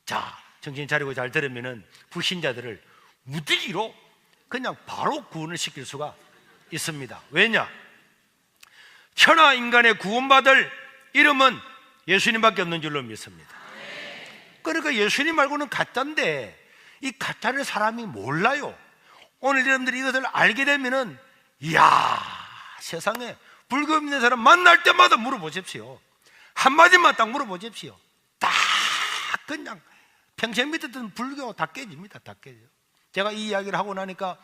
자, 정신 차리고 잘 들으면은 불신자들을 무더기로 그냥 바로 구원을 시킬 수가 있습니다. 왜냐? 천하 인간의 구원받을 이름은 예수님밖에 없는 줄로 믿습니다. 그러니까 예수님 말고는 가짜인데 이 가짜를 사람이 몰라요. 오늘 여러분들이 이것을 알게 되면은 이야, 세상에 불교 믿는 사람 만날 때마다 물어보십시오. 한마디만 딱 물어보십시오. 다 그냥 평생 믿었던 불교 다 깨집니다. 다 깨져. 제가 이 이야기를 하고 나니까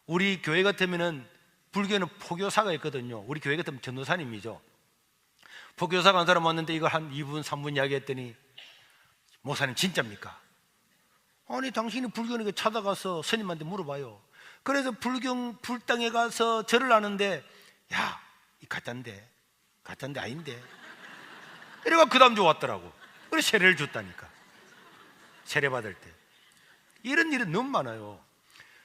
우리 교회 같으면은 불교는 포교사가 있거든요. 우리 교회 같으면 전도사님이죠. 포교사가 한 사람 왔는데 이걸 한 2분 3분 이야기했더니 목사님 진짜입니까? 아니 당신이 불교니까 찾아가서 스님한테 물어봐요. 그래서 불당에 가서 절을 하는데 야, 이 가짜인데 아닌데 이래가 그 다음 주 왔더라고. 그래서 세례를 줬다니까. 세례 받을 때 이런 일은 너무 많아요.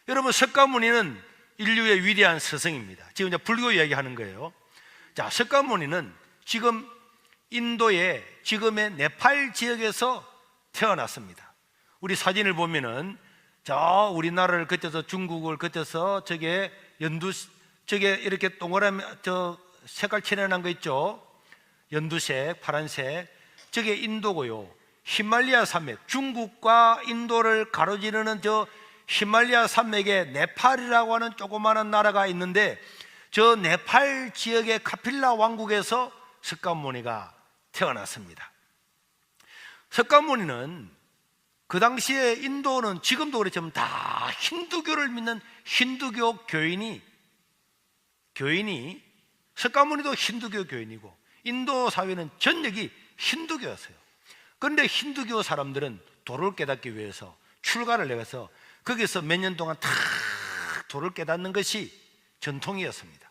여러분, 석가모니는 인류의 위대한 스승입니다. 지금 이제 불교 이야기하는 거예요. 자, 석가모니는 지금 인도의 지금의 네팔 지역에서 태어났습니다. 우리 사진을 보면은 저 우리나라를 거쳐서 중국을 거쳐서 저게 저게 이렇게 동그라미 저 색깔 칠해놓은 거 있죠? 연두색, 파란색. 저게 인도고요. 히말라야 산맥, 중국과 인도를 가로지르는 저 히말라야 산맥에 네팔이라고 하는 조그마한 나라가 있는데 저 네팔 지역의 카필라 왕국에서 석가모니가 태어났습니다. 석가모니는 그 당시에 인도는 지금도 그렇지만 다 힌두교를 믿는 힌두교 교인이 석가모니도 힌두교 교인이고 인도 사회는 전역이 힌두교였어요. 그런데 힌두교 사람들은 도를 깨닫기 위해서 출가를 해서 거기서 몇 년 동안 다 도를 깨닫는 것이 전통이었습니다.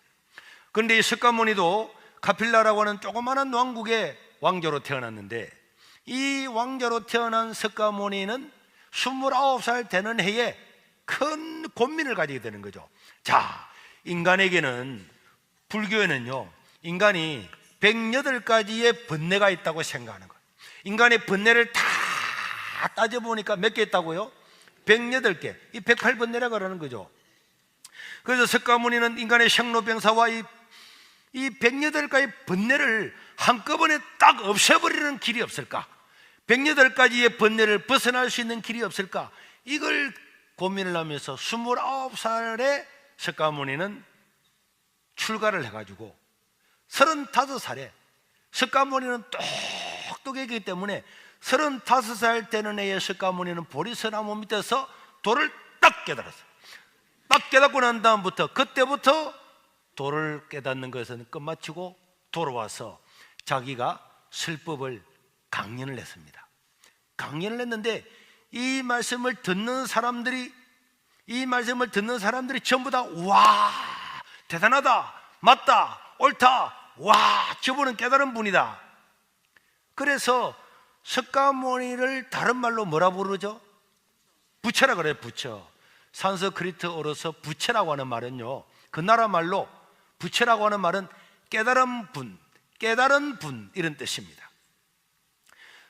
그런데 이 석가모니도 카필라라고 하는 조그마한 왕국의 왕자로 태어났는데 이 왕자로 태어난 석가모니는 29살 되는 해에 큰 고민을 가지게 되는 거죠. 자, 인간에게는, 불교에는요, 인간이 108가지의 번뇌가 있다고 생각하는 거예요. 인간의 번뇌를 다 따져보니까 몇 개 있다고요? 108개. 이 108번뇌라고 그러는 거죠. 그래서 석가모니는 인간의 생로병사와 이 108가지의 번뇌를 한꺼번에 딱 없애버리는 길이 없을까? 108가지의 번뇌를 벗어날 수 있는 길이 없을까? 이걸 고민을 하면서 29살에 석가모니는 출가를 해가지고 35살에 석가모니는 똑똑했기 때문에 35살 되는 해에 석가모니는 보리서나무 밑에서 도를 딱 깨달았어요. 딱 깨닫고 난 다음부터 그때부터 도를 깨닫는 것은 끝마치고 돌아와서 자기가 설법을 강연을 했습니다. 강연을 했는데 이 말씀을 듣는 사람들이 전부 다 와, 대단하다, 맞다, 옳다, 와, 저분은 깨달은 분이다. 그래서 석가모니를 다른 말로 뭐라 부르죠? 부처라 그래요. 부처. 산스크리트어로서 부처라고 하는 말은요, 그 나라 말로 부처라고 하는 말은 깨달은 분, 깨달은 분, 이런 뜻입니다.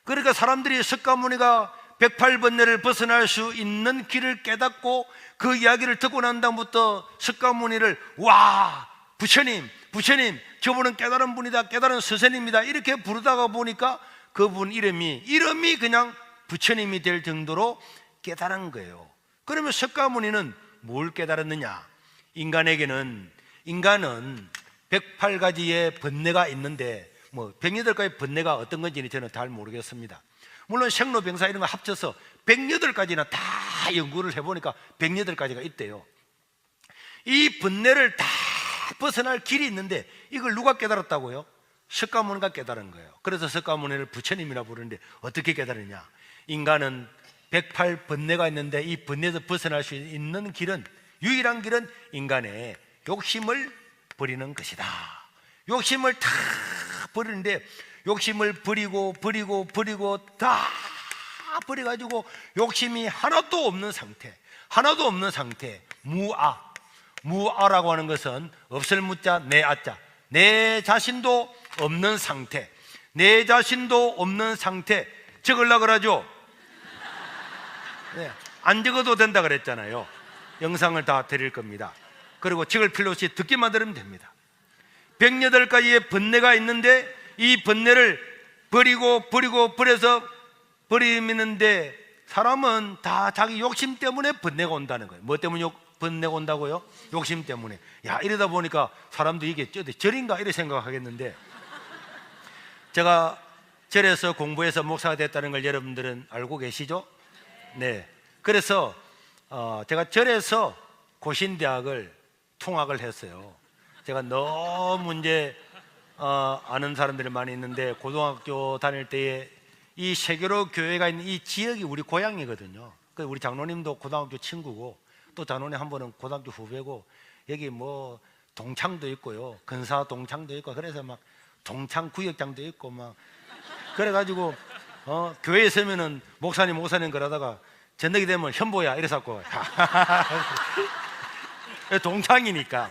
그러니까 사람들이 석가모니가 108번뇌를 벗어날 수 있는 길을 깨닫고 그 이야기를 듣고 난 다음부터 석가모니를 와, 부처님, 부처님, 저분은 깨달은 분이다, 깨달은 스승입니다, 이렇게 부르다가 보니까 그분 이름이 그냥 부처님이 될 정도로 깨달은 거예요. 그러면 석가모니는 뭘 깨달았느냐? 인간은 108가지의 번뇌가 있는데, 108가지 번뇌가 어떤 건지는 저는 잘 모르겠습니다. 물론 생로병사 이런 거 합쳐서 108가지나 다 연구를 해보니까 108가지가 있대요. 이 번뇌를 다 벗어날 길이 있는데 이걸 누가 깨달았다고요? 석가모니가 깨달은 거예요. 그래서 석가모니를 부처님이라 부르는데 어떻게 깨달으냐? 인간은 108번뇌가 있는데 이 번뇌에서 벗어날 수 있는 길은, 유일한 길은 인간의 욕심을 버리는 것이다. 욕심을 다 버리는데 욕심을 버리고 다 버려가지고 욕심이 하나도 없는 상태, 무아라고 하는 것은 없을 무자 내 아자, 내 자신도 없는 상태, 적으려고 그러죠. 네, 안 적어도 된다 그랬잖아요. 영상을 다 드릴 겁니다. 그리고 적을 필요 없이 듣기만 들으면 됩니다. 108가지의 번뇌가 있는데 이 번뇌를 버려서 버리는데 사람은 다 자기 욕심 때문에 번뇌가 온다는 거예요. 뭐 때문에 번뇌가 온다고요? 욕심 때문에. 야, 이러다 보니까 사람도 이게 절인가 이렇게 생각하겠는데, 제가 절에서 공부해서 목사가 됐다는 걸 여러분들은 알고 계시죠? 네. 그래서 제가 절에서 고신대학을 통학을 했어요. 제가 너무 이제 아는 사람들이 많이 있는데, 고등학교 다닐 때에 이 세계로 교회가 있는 이 지역이 우리 고향이거든요. 우리 장로님도 고등학교 친구고, 또 장로님 한 분은 고등학교 후배고, 여기 뭐 동창도 있고요, 근사 동창도 있고, 그래서 막 동창 구역장도 있고 막 그래가지고 교회에 서면은 목사님 그러다가 저녁이 되면 현보야 이래서고 동창이니까.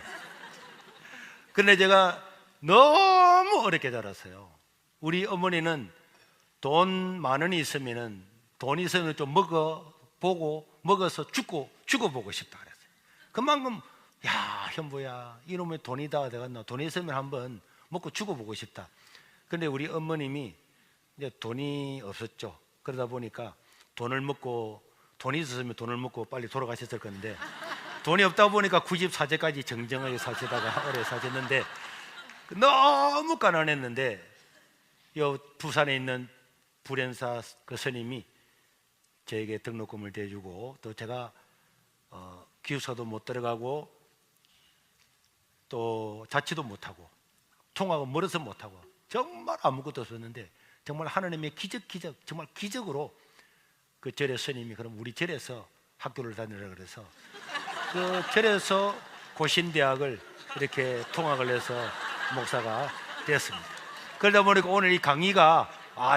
근데 제가 너무 어렵게 자랐어요. 우리 어머니는 돈 만 원이 있으면은, 돈이 있으면 좀 먹어서 죽어보고 싶다 그랬어요. 그만큼, 야, 현보야, 이놈의 돈이다 되겠나, 돈이 있으면 한번 먹고 죽어보고 싶다. 근데 우리 어머님이 이제 돈이 없었죠. 그러다 보니까 돈이 있었으면 돈을 먹고 빨리 돌아가셨을 건데, 돈이 없다 보니까 94제까지 정정하게 사시다가 오래 사셨는데, 너무 가난했는데 부산에 있는 불연사 그 스님이 저에게 등록금을 대주고, 또 제가 기숙사도 못 들어가고 또 자취도 못하고 통학은 멀어서 못하고 정말 아무것도 없었는데, 정말 하나님의 기적 정말 기적으로 그 절의 스님이 그럼 우리 절에서 학교를 다니라 그래서 그 절에서 고신대학을 이렇게 통학을 해서 목사가 되었습니다. 그러다 보니까 오늘 이 강의가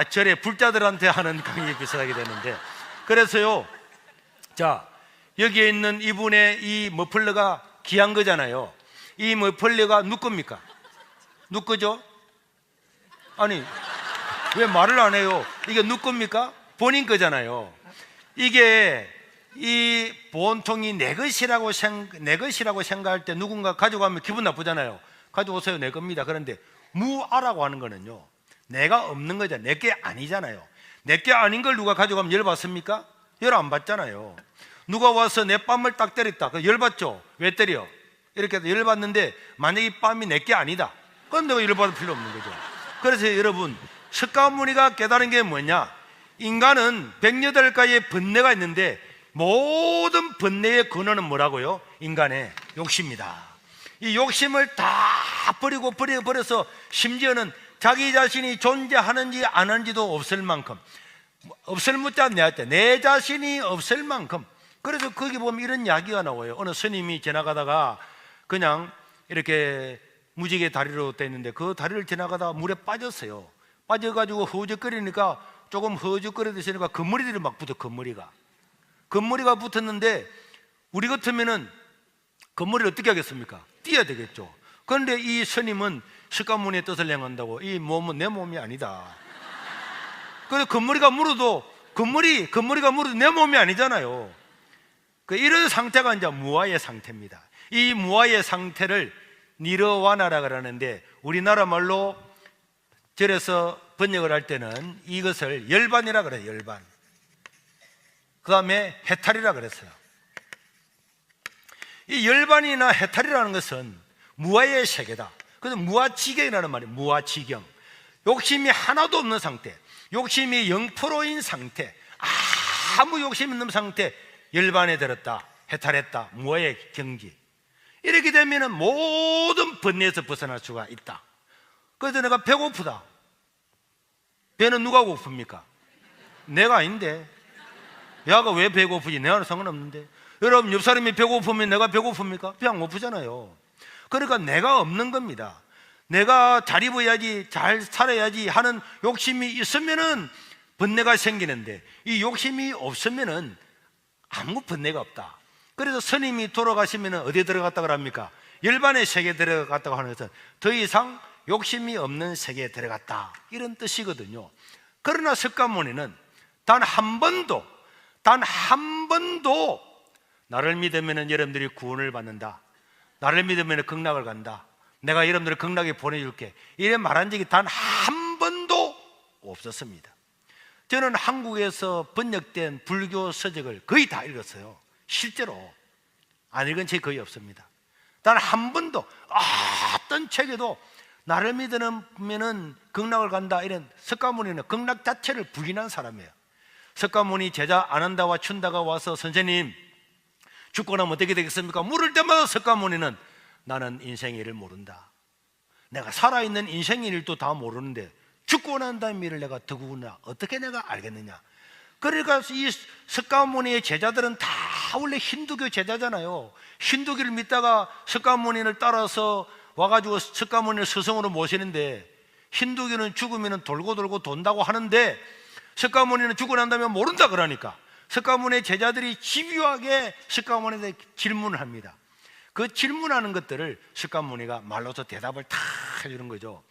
절의 불자들한테 하는 강의에 비슷하게 되는데, 그래서요, 자, 여기에 있는 이분의 이 머플러가 귀한 거잖아요. 이 머플러가 누구 겁니까? 누구 거죠? 아니, 왜 말을 안 해요? 이게 누구 겁니까? 본인 거잖아요. 이게 이 보통이 내 것이라고 생각할 때 누군가 가져가면 기분 나쁘잖아요. 가져오세요, 내 겁니다. 그런데 무아라고 하는 거는요, 내가 없는 거잖아요. 내게 아니잖아요. 내게 아닌 걸 누가 가져가면 열 받습니까? 열 안 받잖아요. 누가 와서 내 뺨을 딱 때렸다, 열 받죠? 왜 때려? 이렇게 열 받는데 만약에 이 뺨이 내게 아니다, 그럼 내가 열 받을 필요 없는 거죠. 그래서 여러분, 석가모니가 깨달은 게 뭐냐? 인간은 108가지의 번뇌가 있는데 모든 번뇌의 근원은 뭐라고요? 인간의 욕심이다. 이 욕심을 다 버려서 심지어는 자기 자신이 존재하는지 안 하는지도 없을 만큼, 없을 묻자 내 자신이 없을 만큼. 그래서 거기 보면 이런 이야기가 나와요. 어느 스님이 지나가다가 그냥 이렇게 무지개 다리로 돼 있는데 그 다리를 지나가다가 물에 빠졌어요. 빠져가지고 허우적거리니까, 조금 허우적거리듯이니까 금머리들이 막 붙어. 금머리가 붙었는데 우리 같으면은 금머리를 어떻게 하겠습니까? 띄어야 되겠죠. 그런데 이 스님은 석가모니의 뜻을 행한다고 이 몸은 내 몸이 아니다. 그래서 금머리가 물어도 내 몸이 아니잖아요. 이런 상태가 이제 무아의 상태입니다. 이 무아의 상태를 니르와나라 그러는데, 우리나라 말로 절에서 번역을 할 때는 이것을 열반이라 그래요. 열반. 그 다음에 해탈이라 그랬어요. 이 열반이나 해탈이라는 것은 무아의 세계다. 그래서 무아지경이라는 말이에요. 무아지경. 욕심이 하나도 없는 상태, 욕심이 0%인 상태, 아무 욕심 없는 상태, 열반에 들었다, 해탈했다, 무아의 경지. 이렇게 되면 모든 번뇌에서 벗어날 수가 있다. 그래서 내가 배고프다. 배는 누가 고픕니까? 내가 아닌데. 야가 왜 배고프지? 내가는 상관없는데. 여러분, 옆 사람이 배고프면 내가 배고픕니까? 배 안 고프잖아요. 그러니까 내가 없는 겁니다. 내가 잘 입어야지, 잘 살아야지 하는 욕심이 있으면은 번뇌가 생기는데, 이 욕심이 없으면은 아무 번뇌가 없다. 그래서 스님이 돌아가시면은 어디에 들어갔다고 합니까? 열반의 세계에 들어갔다고 하는 것은 더 이상 욕심이 없는 세계에 들어갔다, 이런 뜻이거든요. 그러나 석가모니는 단 한 한 번도 나를 믿으면 여러분들이 구원을 받는다, 나를 믿으면 극락을 간다, 내가 여러분들을 극락에 보내줄게, 이래 말한 적이 단 한 번도 없었습니다. 저는 한국에서 번역된 불교 서적을 거의 다 읽었어요. 실제로 안 읽은 책이 거의 없습니다. 단 한 번도 어떤 책에도 나를 믿으면 극락을 간다 이런, 석가모니는 극락 자체를 부인한 사람이에요. 석가모니 제자 아난다와 춘다가 와서 선생님 죽고 나면 어떻게 되겠습니까? 물을 때마다 석가모니는 나는 인생의 일을 모른다, 내가 살아있는 인생의 일도 다 모르는데 죽고 난 다음의 일을 내가 더구나 어떻게 내가 알겠느냐. 그러니까 이 석가모니의 제자들은 다 원래 힌두교 제자잖아요. 힌두교를 믿다가 석가모니를 따라서 와가지고 석가모니를 스승으로 모시는데, 힌두교는 죽으면 돌고 돌고 돈다고 하는데 석가모니는 죽고 난 다음에 모른다 그러니까 석가모니의 제자들이 집요하게 석가모니에 질문을 합니다. 그 질문하는 것들을 석가모니가 말로서 대답을 다 해주는 거죠.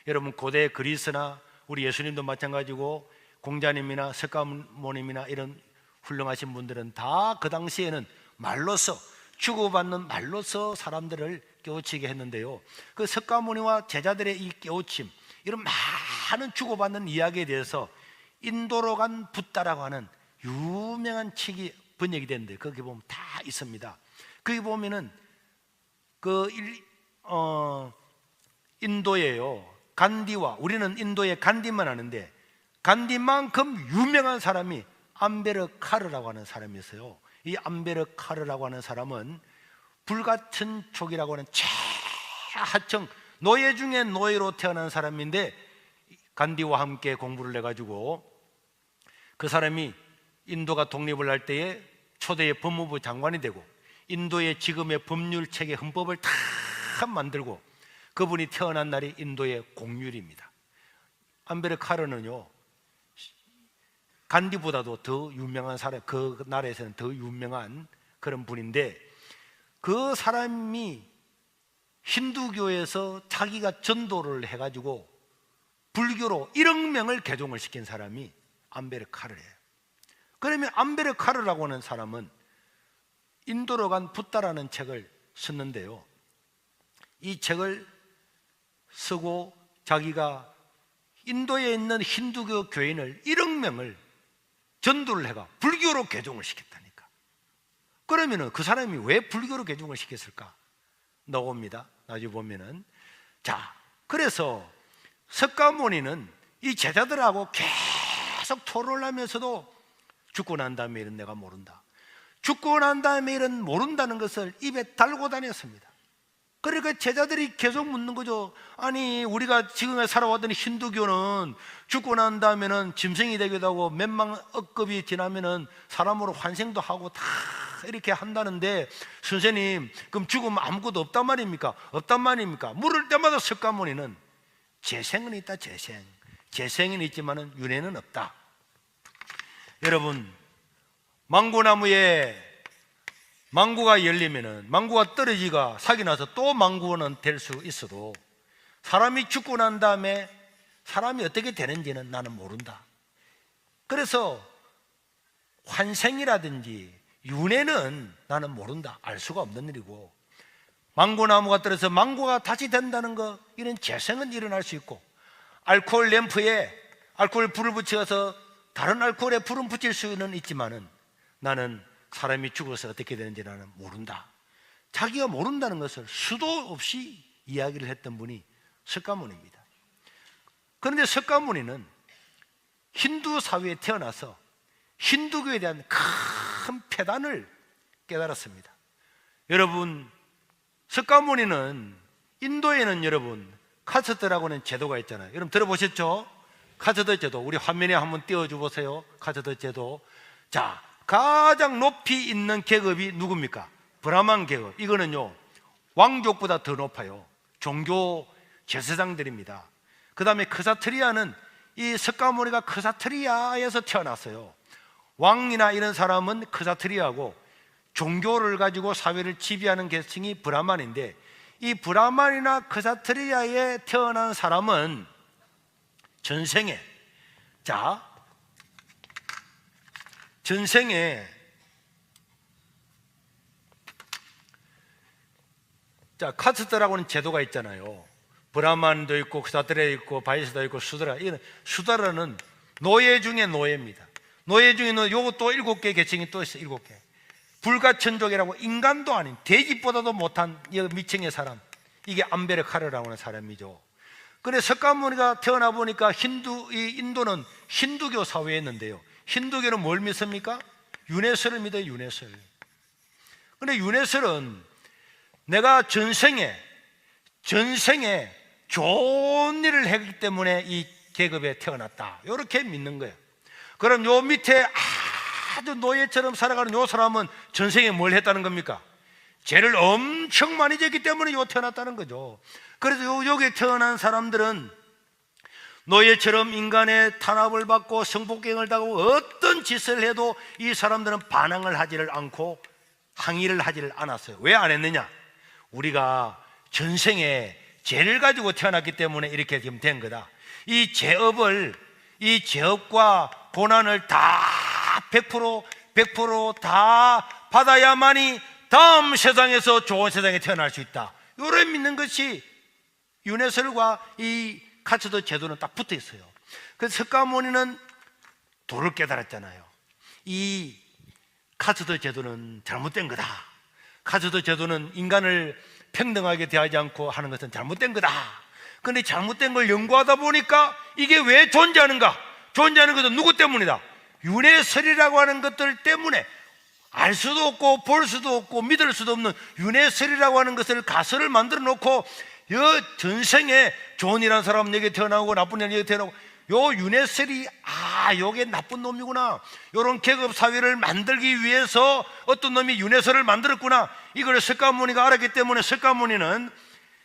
여러분 고대 그리스나 우리 예수님도 마찬가지고 공자님이나 석가모님이나 이런 훌륭하신 분들은 다 그 당시에는 말로서, 주고받는 말로서 사람들을 깨우치게 했는데요, 그 석가모니와 제자들의 이 깨우침, 이런 많은 주고받는 이야기에 대해서 인도로 간 붓다라고 하는 유명한 책이 번역이 됐는데 거기 보면 다 있습니다. 거기 보면은 인도에요, 간디와, 우리는 인도의 간디만 아는데 간디만큼 유명한 사람이 암베르카르라고 하는 사람이 있어요. 이 암베르카르라고 하는 사람은 불같은 족이라고 하는 최하층 노예 중에 노예로 태어난 사람인데, 간디와 함께 공부를 해가지고 그 사람이 인도가 독립을 할 때에 초대의 법무부 장관이 되고 인도의 지금의 법률 체계 헌법을 다 만들고, 그분이 태어난 날이 인도의 공휴일입니다. 암베르카르는요 간디보다도 더 유명한 사람, 그 나라에서는 더 유명한 그런 분인데, 그 사람이 힌두교에서 자기가 전도를 해가지고 불교로 1억 명을 개종을 시킨 사람이 암베르카르예요. 그러면 암베르카르라고 하는 사람은 인도로 간 붓다라는 책을 썼는데요, 이 책을 쓰고 자기가 인도에 있는 힌두교 교인을 1억 명을 전도를 해가 불교로 개종을 시켰다니까. 그러면은 그 사람이 왜 불교로 개종을 시켰을까? 나옵니다. 나중에 보면은. 자, 그래서 석가모니는 이 제자들하고 계속 토론을 하면서도 죽고 난 다음에 일은 내가 모른다, 죽고 난 다음에 일은 모른다는 것을 입에 달고 다녔습니다. 그러니까 제자들이 계속 묻는 거죠. 아니 우리가 지금까지 살아왔던 힌두교는 죽고 난 다음에는 짐승이 되기도 하고 몇만 억급이 지나면은 사람으로 환생도 하고 다 이렇게 한다는데, 선생님 그럼 죽으면 아무것도 없단 말입니까? 없단 말입니까? 물을 때마다 석가모니는 재생은 있다, 재생은 있지만은 윤회는 없다. 여러분, 망고나무에 망고가 열리면은 망고가 떨어지가 사기 나서 또 망고는 될 수 있어도 사람이 죽고 난 다음에 사람이 어떻게 되는지는 나는 모른다. 그래서 환생이라든지 윤회는 나는 모른다, 알 수가 없는 일이고, 망고나무가 떨어져서 망고가 다시 된다는 거, 이런 재생은 일어날 수 있고, 알코올 램프에 알코올 불을 붙여서 다른 알코올에 불은 붙일 수는 있지만은 나는 사람이 죽어서 어떻게 되는지 나는 모른다. 자기가 모른다는 것을 수도 없이 이야기를 했던 분이 석가모니입니다. 그런데 석가모니는 힌두 사회에 태어나서 힌두교에 대한 큰 폐단을 깨달았습니다. 여러분, 석가모니는 인도에는 여러분 카스트라고 하는 제도가 있잖아요. 여러분 들어보셨죠? 카스트 제도, 우리 화면에 한번 띄워줘 보세요. 카스트 제도. 자, 가장 높이 있는 계급이 누굽니까? 브라만 계급. 이거는요 왕족보다 더 높아요. 종교 제사장들입니다. 그 다음에 크사트리아는, 이 석가모니가 크사트리아에서 태어났어요. 왕이나 이런 사람은 크사트리아고 종교를 가지고 사회를 지배하는 계층이 브라만인데, 이 브라만이나 크사트리아에 태어난 사람은 전생에 자, 카스트라고는 제도가 있잖아요. 브라만도 있고 크사드레 있고 바이스도 있고 수드라. 이는 수드라는 노예 중에 노예입니다. 노예 중에는 요것도 7개 계층이 또 있어요. 7개. 불가천족이라고 인간도 아닌 돼지보다도 못한 미층의 사람, 이게 암베르카르라고 하는 사람이죠. 그런데 석가모니가 태어나 보니까 인도는 힌두교 사회였는데요, 힌두교는 뭘 믿습니까? 윤회설을 믿어요. 윤회설. 그런데 윤회설은 내가 전생에 좋은 일을 했기 때문에 이 계급에 태어났다, 이렇게 믿는 거예요. 그럼 요 밑에 아주 노예처럼 살아가는 요 사람은 전생에 뭘 했다는 겁니까? 죄를 엄청 많이 졌기 때문에 요 태어났다는 거죠. 그래서 여기에 태어난 사람들은 노예처럼 인간의 탄압을 받고 성폭행을 당하고 어떤 짓을 해도 이 사람들은 반항을 하지를 않고 항의를 하지를 않았어요. 왜 안 했느냐? 우리가 전생에 죄를 가지고 태어났기 때문에 이렇게 지금 된 거다. 이 죄업과 고난을 다 100% 다 받아야만이 다음 세상에서 좋은 세상에 태어날 수 있다, 이런 믿는 것이 윤회설과 이 카츠도 제도는 딱 붙어 있어요. 그래서 석가모니는 도를 깨달았잖아요. 이 카츠도 제도는 잘못된 거다. 카츠도 제도는 인간을 평등하게 대하지 않고 하는 것은 잘못된 거다. 그런데 잘못된 걸 연구하다 보니까 이게 왜 존재하는가? 존재하는 것은 누구 때문이다? 윤회설이라고 하는 것들 때문에, 알 수도 없고 볼 수도 없고 믿을 수도 없는 윤회설이라고 하는 것을 가설을 만들어 놓고 전생에 좋은 일한 사람 여기 태어나고 나쁜 일 여기 태어나고, 요 윤회설이 요게 나쁜 놈이구나, 요런 계급 사회를 만들기 위해서 어떤 놈이 윤회설을 만들었구나, 이걸 석가모니가 알았기 때문에 석가모니는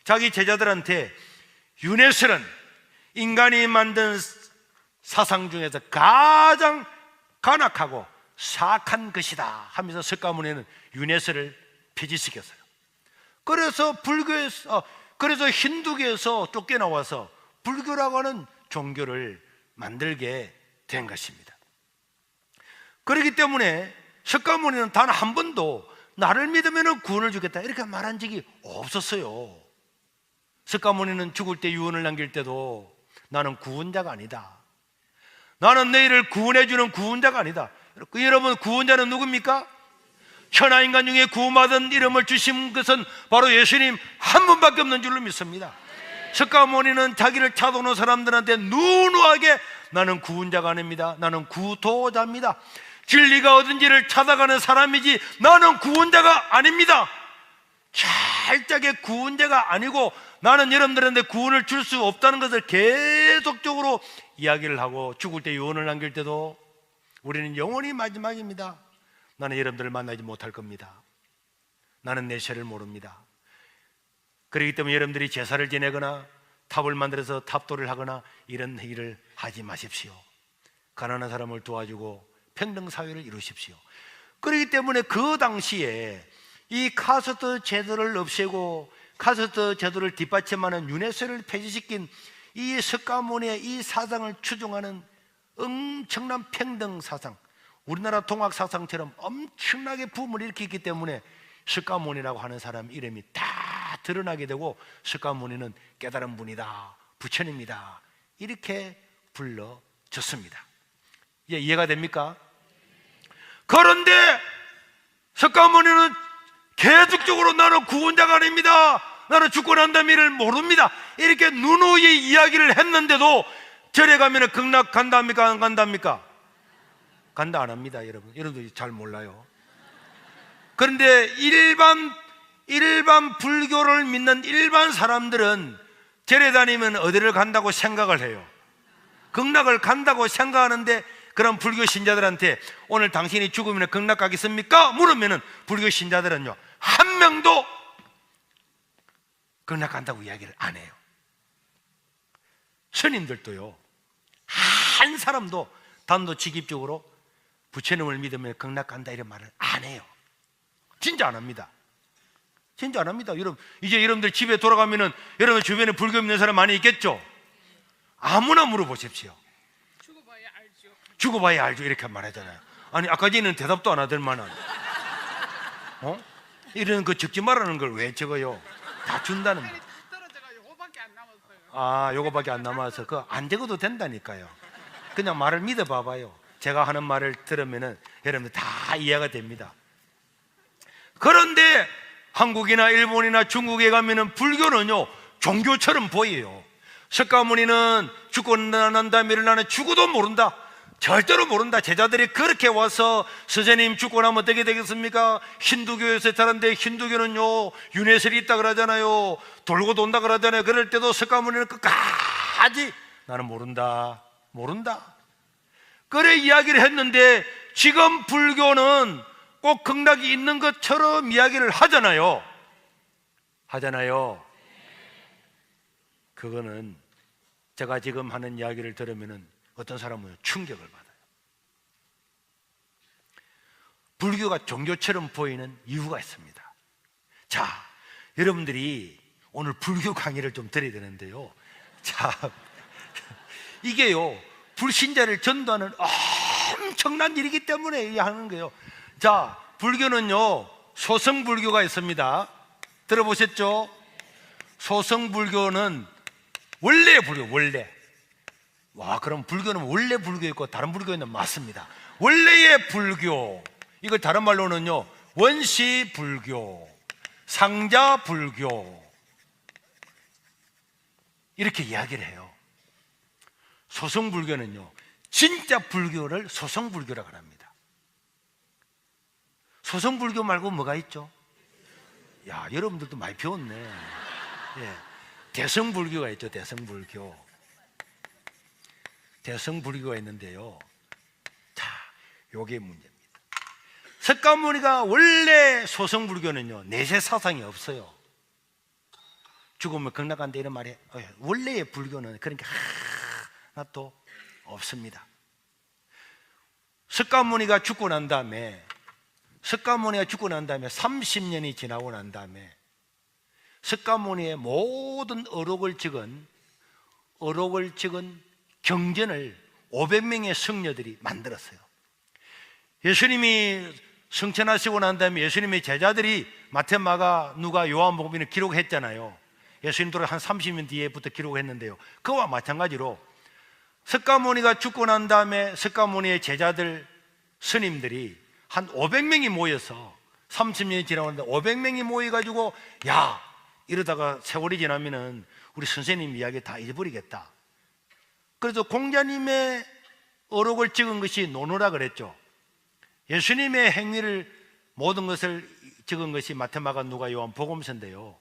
자기 제자들한테 윤회설은 인간이 만든 사상 중에서 가장 간악하고 사악한 것이다 하면서 석가모니는 윤회설을 폐지시켰어요. 그래서 그래서 힌두교에서 쫓겨나와서 불교라고 하는 종교를 만들게 된 것입니다. 그렇기 때문에 석가모니는 단 한 번도 나를 믿으면 구원을 주겠다 이렇게 말한 적이 없었어요. 석가모니는 죽을 때 유언을 남길 때도 나는 구원자가 아니다, 나는 너희를 구원해주는 구원자가 아니다. 여러분, 구원자는 누굽니까? 천하인간 중에 구원받은 이름을 주신 것은 바로 예수님 한 분밖에 없는 줄로 믿습니다. 석가모니는 자기를 찾아오는 사람들한테 누누하게 나는 구원자가 아닙니다, 나는 구도자입니다, 진리가 어딘지를 찾아가는 사람이지 나는 구원자가 아닙니다, 철저하게 구원자가 아니고 나는 여러분들한테 구원을 줄 수 없다는 것을 계속적으로 이야기를 하고, 죽을 때 유언을 남길 때도 우리는 영원히 마지막입니다, 나는 여러분들을 만나지 못할 겁니다, 나는 내 죄를 모릅니다. 그렇기 때문에 여러분들이 제사를 지내거나 탑을 만들어서 탑도를 하거나 이런 일을 하지 마십시오. 가난한 사람을 도와주고 평등사회를 이루십시오. 그렇기 때문에 그 당시에 이 카스트 제도를 없애고 카스트 제도를 뒷받침하는 윤회설을 폐지시킨 이 석가모니의 이 사상을 추종하는 엄청난 평등 사상, 우리나라 동학 사상처럼 엄청나게 붐을 일으켰기 때문에 석가모니라고 하는 사람 이름이 다 드러나게 되고, 석가모니는 깨달은 분이다, 부처님이다 이렇게 불러졌습니다. 이해가 됩니까? 그런데 석가모니는 계속적으로 나는 구원자가 아닙니다, 나는 죽고 난 다음에 이를 모릅니다 이렇게 누누이 이야기를 했는데도 절에 가면 극락 간답니까 안 간답니까? 간다 안 합니다. 여러분들 잘 몰라요. 그런데 일반 불교를 믿는 일반 사람들은 절에 다니면 어디를 간다고 생각을 해요? 극락을 간다고 생각하는데, 그런 불교 신자들한테 오늘 당신이 죽으면 극락 가겠습니까? 물으면은 불교 신자들은요 한 명도 극락 간다고 이야기를 안 해요. 스님들도요 한 사람도 단도직입적으로 부처님을 믿으면 극락 간다 이런 말을 안 해요. 진짜 안 합니다. 진짜 안 합니다. 여러분, 이제 여러분들 집에 돌아가면은 여러분 주변에 불교 믿는 사람 많이 있겠죠? 아무나 물어보십시오. 죽어봐야 알죠 이렇게 말하잖아요. 아니 아까 전에는 대답도 안 하더만은 이런 그 적지 말라는 걸 왜 적어요? 다 준다는 말. 떨어져가 요거밖에 안 남았어요. 아, 요거밖에 안 남아서 그거 안 적어도 된다니까요. 그냥 말을 믿어봐봐요. 제가 하는 말을 들으면은 여러분들 다 이해가 됩니다. 그런데 한국이나 일본이나 중국에 가면은 불교는요 종교처럼 보여요. 석가모니는 죽고 난 다음에 일어나는 죽어도 모른다, 절대로 모른다. 제자들이 그렇게 와서 선생님 죽고 나면 어떻게 되겠습니까? 힌두교에서 다른데 힌두교는요 윤회설이 있다 그러잖아요. 돌고 돈다 그러잖아요. 그럴 때도 석가모니는 끝까지 나는 모른다 그래 이야기를 했는데, 지금 불교는 꼭 극락이 있는 것처럼 이야기를 하잖아요. 그거는 제가 지금 하는 이야기를 들으면 어떤 사람은 충격을 받아요. 불교가 종교처럼 보이는 이유가 있습니다. 자, 여러분들이 오늘 불교 강의를 좀 드려야 되는데요. 자, 이게요 불신자를 전도하는 엄청난 일이기 때문에 하는 거예요. 자, 불교는요 소승불교가 있습니다. 들어보셨죠? 소승불교는 원래 불교, 원래. 와, 그럼 불교는 원래 불교 있고 다른 불교는 맞습니다. 원래의 불교, 이걸 다른 말로는요 원시불교, 상자불교 이렇게 이야기를 해요. 소승불교는요 진짜 불교를 소승불교라고 합니다. 소승불교 말고 뭐가 있죠? 야, 여러분들도 많이 배웠네. 예. 대승불교가 있죠. 대승불교가 있는데요. 자, 요게 문제입니다. 석가모니가 원래 소승불교는요 내세 사상이 없어요. 죽으면 극락 간다 이런 말이 원래의 불교는 그러니까 하나도 없습니다. 석가모니가 죽고 난 다음에 30년이 지나고 난 다음에 석가모니의 모든 어록을 찍은 경전을 500명의 성녀들이 만들었어요. 예수님이 승천하시고 난 다음에 예수님의 제자들이 마태, 마가, 누가, 요한복음을 기록했잖아요. 예수님 돌아 한 30년 뒤에부터 기록했는데요, 그와 마찬가지로 석가모니가 죽고 난 다음에 석가모니의 제자들, 스님들이 한 500명이 모여서 30년이 지나는데 500명이 모여가지고 야, 이러다가 세월이 지나면은 우리 선생님 이야기 다 잊어버리겠다. 그래서 공자님의 어록을 찍은 것이 논어라 그랬죠. 예수님의 행위를 모든 것을 찍은 것이 마태, 마가, 누가, 요한 복음서인데요,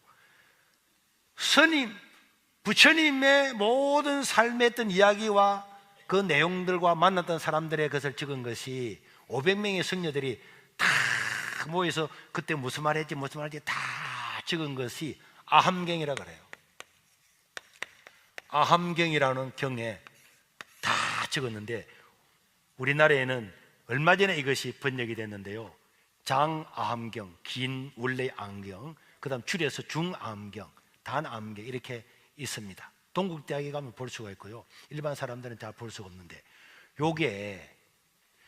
스님, 부처님의 모든 삶에 했던 이야기와 그 내용들과 만났던 사람들의 것을 찍은 것이 500명의 성녀들이 다 모여서 그때 무슨 말 했지 다 찍은 것이 아함경이라 그래요. 아함경이라는 경에 다 찍었는데 우리나라에는 얼마 전에 이것이 번역이 됐는데요, 장아함경, 긴 원래 암경, 그 다음 줄여서 중암경, 단암경 이렇게 있습니다. 동국대학에 가면 볼 수가 있고요, 일반 사람들은 잘 볼 수가 없는데, 요게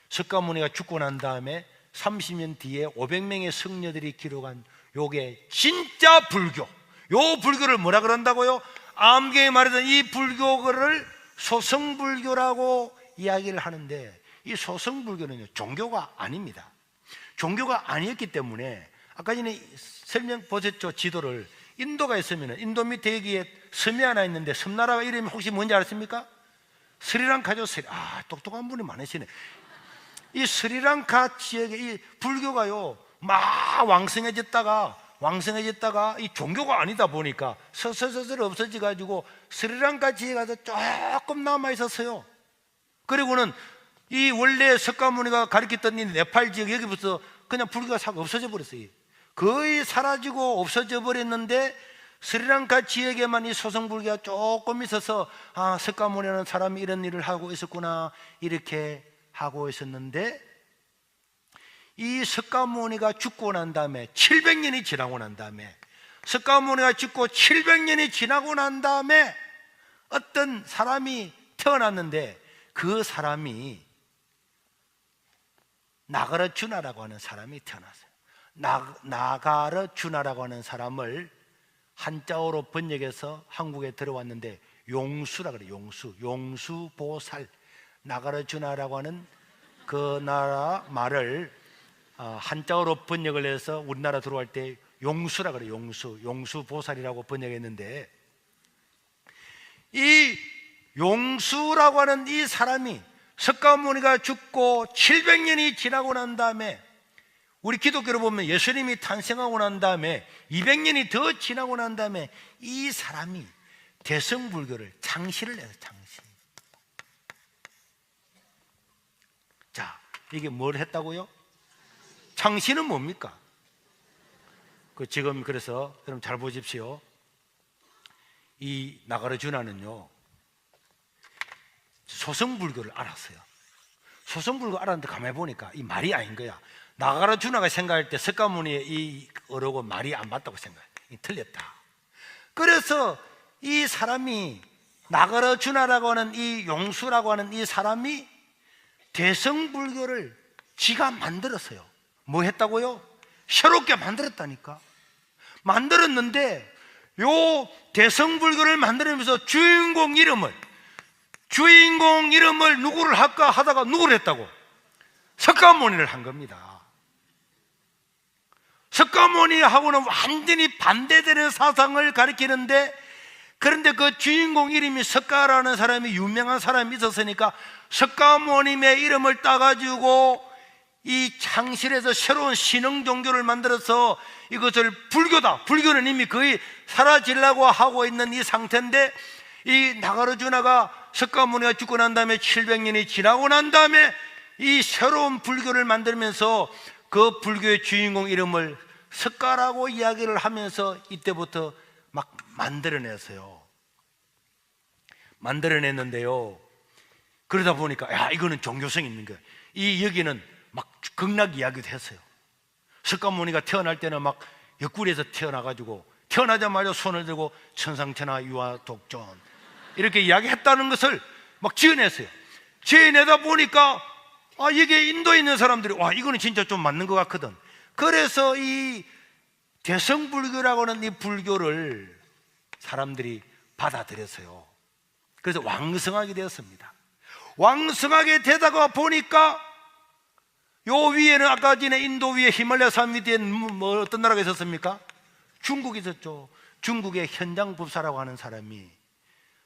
석가모니가 죽고 난 다음에 30년 뒤에 500명의 성녀들이 기록한 요게 진짜 불교. 요 불교를 뭐라 그런다고요? 암경에 말하던 이 불교를 소승불교라고 이야기를 하는데, 이 소승불교는요 종교가 아닙니다. 종교가 아니었기 때문에 아까 전에 설명 보셨죠? 지도를. 인도가 있으면 인도 밑에 여기에 섬이 하나 있는데 섬나라 이름이 혹시 뭔지 아십니까? 스리랑카죠. 똑똑한 분이 많으시네. 이 스리랑카 지역에 이 불교가요 막 왕성해졌다가 이 종교가 아니다 보니까 서서서서 없어져 가지고 스리랑카 지역에 가서 조금 남아 있었어요. 그리고는 이 원래 석가모니가 가르쳤던 이 네팔 지역 여기부터 그냥 불교가 싹 없어져 버렸어요. 거의 사라지고 없어져 버렸는데 스리랑카 지역에만 이 소승불교가 조금 있어서 석가모니라는 사람이 이런 일을 하고 있었구나 이렇게 하고 있었는데, 이 석가모니가 죽고 난 다음에 700년이 지나고 난 다음에 석가모니가 죽고 700년이 지나고 난 다음에 어떤 사람이 태어났는데, 그 사람이 나가르주나라고 하는 사람이 태어났어요. 나가르주나라고 하는 사람을 한자어로 번역해서 한국에 들어왔는데 용수라 그래요. 용수보살, 나가르주나라고 하는 그 나라 말을 한자어로 번역을 해서 우리나라 들어갈 때 용수라 그래요. 용수보살이라고 번역했는데, 이 용수라고 하는 이 사람이 석가모니가 죽고 700년이 지나고 난 다음에, 우리 기독교로 보면 예수님이 탄생하고 난 다음에 200년이 더 지나고 난 다음에 이 사람이 대승불교를 창시를 해요. 창시. 자, 이게 뭘 했다고요? 창시는 뭡니까? 지금 그래서 여러분 잘 보십시오. 이 나가르주나는요, 소승불교를 알았어요. 소승불교 알았는데 가만히 보니까 이 말이 아닌 거야. 나가르주나가 생각할 때 석가모니의 이 어록은 말이 안 맞다고 생각해. 틀렸다. 그래서 이 사람이, 나가르주나라고 하는 이 용수라고 하는 이 사람이 대승불교를 지가 만들었어요. 뭐 했다고요? 새롭게 만들었다니까. 만들었는데 요 대승불교를 만들면서 주인공 이름을 누구를 할까 하다가 누구를 했다고? 석가모니를 한 겁니다. 석가모니하고는 완전히 반대되는 사상을 가리키는데, 그런데 그 주인공 이름이 석가라는 사람이, 유명한 사람이 있었으니까 석가모님의 이름을 따가지고 이 창실에서 새로운 신흥 종교를 만들어서 이것을 불교다, 불교는 이미 거의 사라지려고 하고 있는 이 상태인데, 이 나가르주나가 석가모니가 죽고 난 다음에 700년이 지나고 난 다음에 이 새로운 불교를 만들면서 그 불교의 주인공 이름을 석가라고 이야기를 하면서 이때부터 막 만들어냈는데요. 그러다 보니까 야, 이거는 종교성이 있는 거예요. 여기는 막 극락 이야기도 했어요. 석가모니가 태어날 때는 막 옆구리에서 태어나가지고 태어나자마자 손을 들고 천상천하 유아 독존 이렇게 이야기했다는 것을 막 지어냈어요. 지어내다 보니까 이게 인도에 있는 사람들이 와, 이거는 진짜 좀 맞는 것 같거든. 그래서 이 대승불교라고 하는 이 불교를 사람들이 받아들였어요. 그래서 왕성하게 되었습니다. 왕성하게 되다가 보니까 요 위에는 아까 전에 인도 위에 히말라야 산 밑에 뭐 어떤 나라가 있었습니까? 중국이 있었죠. 중국의 현장법사라고 하는 사람이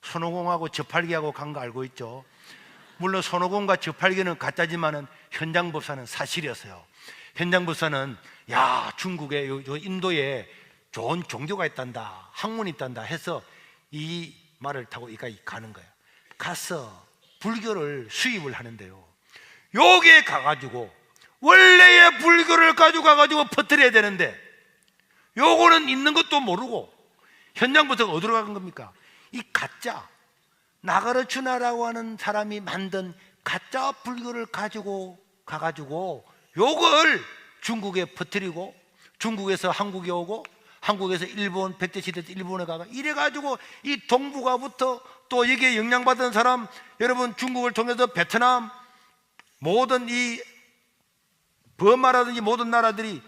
손오공하고 저팔계하고 간 거 알고 있죠? 물론 손오공과 저팔계는 가짜지만은 현장법사는 사실이었어요. 현장법사는 야, 중국에 인도에 좋은 종교가 있단다, 학문이 있단다 해서 이 말을 타고 이까지 가는 거예요. 가서 불교를 수입을 하는데요, 여기에 가가지고 원래의 불교를 가져가가지고 퍼뜨려야 되는데 요거는 있는 것도 모르고 현장법사가 어디로 간 겁니까? 이 가짜 나가르주나라고 하는 사람이 만든 가짜 불교를 가지고 가가지고 요걸 중국에 퍼뜨리고, 중국에서 한국에 오고, 한국에서 일본 백제시대 때 일본에 가가 이래가지고 이 동북아부터 또 여기에 영향받은 사람, 여러분 중국을 통해서 베트남 모든 이 버마라든지 모든 나라들이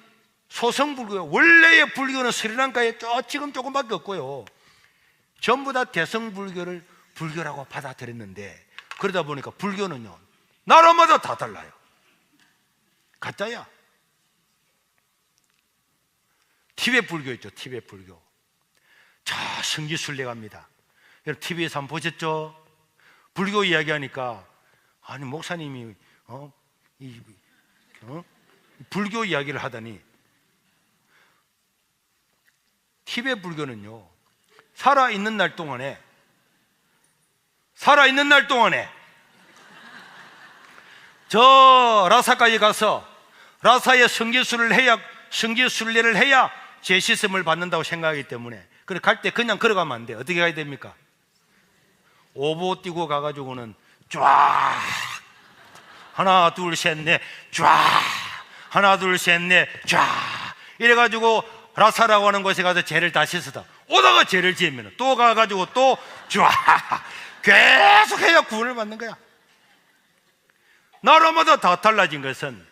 소성불교예요. 원래의 불교는 스리랑카에 지금 조금밖에 없고요, 전부 다 대성불교를 불교라고 받아들였는데, 그러다 보니까 불교는요 나라마다 다 달라요. 가짜야. 티베트 불교 있죠. 티베트 불교. 자, 성지순례갑니다. 여러분 TV에서 한번 보셨죠? 불교 이야기하니까 아니 목사님이 불교 이야기를 하다니, 티베트 불교는요 살아있는 날 동안에 저 라사까지 가서 라사의 성지순례를 해야 제시씀을 받는다고 생각하기 때문에, 그래 갈 때 그냥 걸어가면 안 돼. 어떻게 가야 됩니까? 오보 뛰고 가가지고는 쫙 하나 둘 셋 넷 쫙 하나 둘 셋 넷 쫙 이래가지고 라사라고 하는 곳에 가서 죄를 다 씻어다 오다가 죄를 지으면 또 가가지고 또 쫙 계속 해야 구원을 받는 거야. 나라마다 다 달라진 것은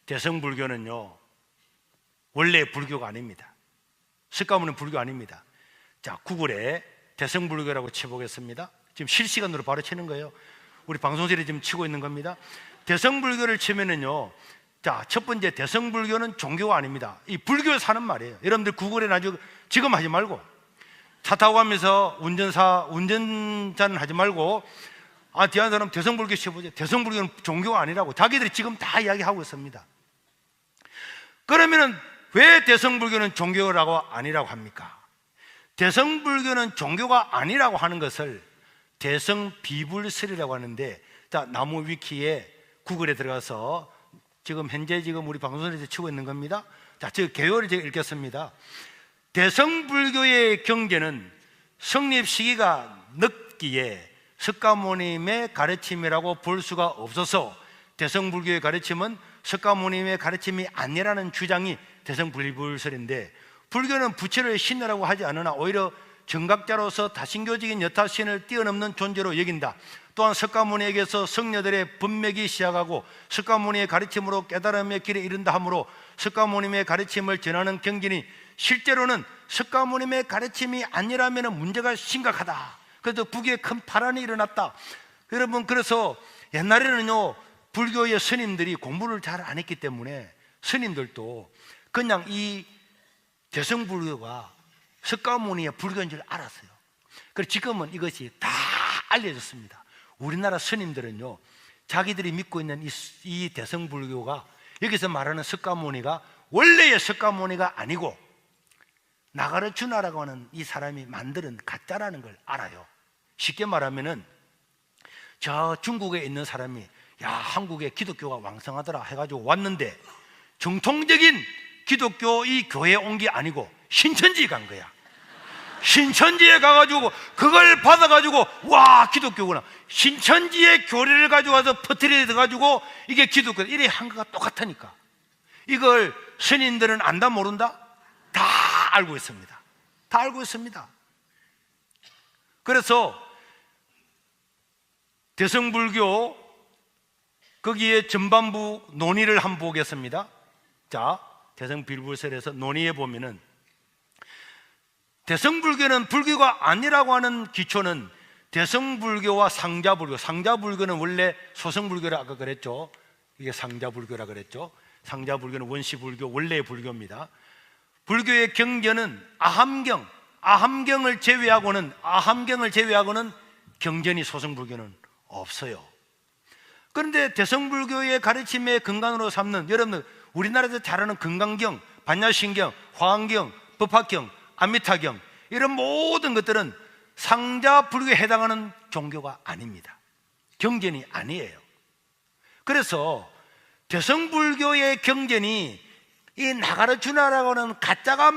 대성불교는요 원래 불교가 아닙니다. 석가모니는 불교 아닙니다. 자, 구글에 대성불교라고 쳐보겠습니다. 지금 실시간으로 바로 치는 거예요. 우리 방송실에 지금 치고 있는 겁니다. 대성불교를 치면은요, 자, 첫 번째, 대성불교는 종교가 아닙니다. 이 불교에 사는 말이에요. 여러분들 구글에 나중에 지금 하지 말고, 차 타고 가면서 운전자는 하지 말고, 뒤에 사람 대성불교 쳐보죠. 대성불교는 종교가 아니라고 자기들이 지금 다 이야기하고 있습니다. 그러면은 왜 대성불교는 종교라고 아니라고 합니까? 대성불교는 종교가 아니라고 하는 것을 대성비불설이라고 하는데, 자, 나무 위키에 구글에 들어가서 현재 우리 방송에서 치고 있는 겁니다. 자, 저 개요를 제가 읽겠습니다. 대성불교의 경계는 성립 시기가 늦기에 석가모님의 가르침이라고 볼 수가 없어서 대성불교의 가르침은 석가모님의 가르침이 아니라는 주장이 대성비불설인데, 불교는 부처를 신이라고 하지 않으나 오히려 정각자로서 다신교적인 여타신을 뛰어넘는 존재로 여긴다. 또한 석가모니에게서 성녀들의 분맥이 시작하고 석가모니의 가르침으로 깨달음의 길에 이른다 하므로 석가모님의 가르침을 전하는 경전이 실제로는 석가모님의 가르침이 아니라면 문제가 심각하다. 그래서 북에 큰 파란이 일어났다. 여러분, 그래서 옛날에는요, 불교의 스님들이 공부를 잘 안 했기 때문에 스님들도 그냥 이 대성불교가 석가모니의 불교인 줄 알았어요. 그래서 지금은 이것이 다 알려졌습니다. 우리나라 스님들은요, 자기들이 믿고 있는 이 대성불교가, 여기서 말하는 석가모니가 원래의 석가모니가 아니고 나가르주나라고 하는 이 사람이 만드는 가짜라는 걸 알아요. 쉽게 말하면은 저 중국에 있는 사람이, 야, 한국에 기독교가 왕성하더라 해가지고 왔는데 정통적인 기독교 이 교회에 온 게 아니고 신천지에 간 거야. 신천지에 가가지고 그걸 받아가지고, 와, 기독교구나. 신천지의 교리를 가져와서 퍼뜨려가지고 이게 기독교, 이래 한 거가 똑같으니까. 이걸 스님들은 안다 모른다? 다 알고 있습니다. 다 알고 있습니다. 그래서 대성불교 거기에 전반부 논의를 한번 보겠습니다. 자, 대성비불설에서 논의해 보면은, 대성불교는 불교가 아니라고 하는 기초는 대성불교와 상자불교. 상자불교는 원래 소성불교라 아까 그랬죠. 이게 상자불교라 그랬죠. 상자불교는 원시불교, 원래의 불교입니다. 불교의 경전은 아함경을 제외하고는 경전이 소성불교는 없어요. 그런데 대성불교의 가르침의 근간으로 삼는, 여러분들 우리나라에서 잘 아는 금강경, 반야신경, 화엄경, 법화경, 아미타경, 이런 모든 것들은 상자불교에 해당하는 종교가 아닙니다. 경전이 아니에요. 그래서 대성불교의 경전이 이 나가르주나라고 하는 가짜가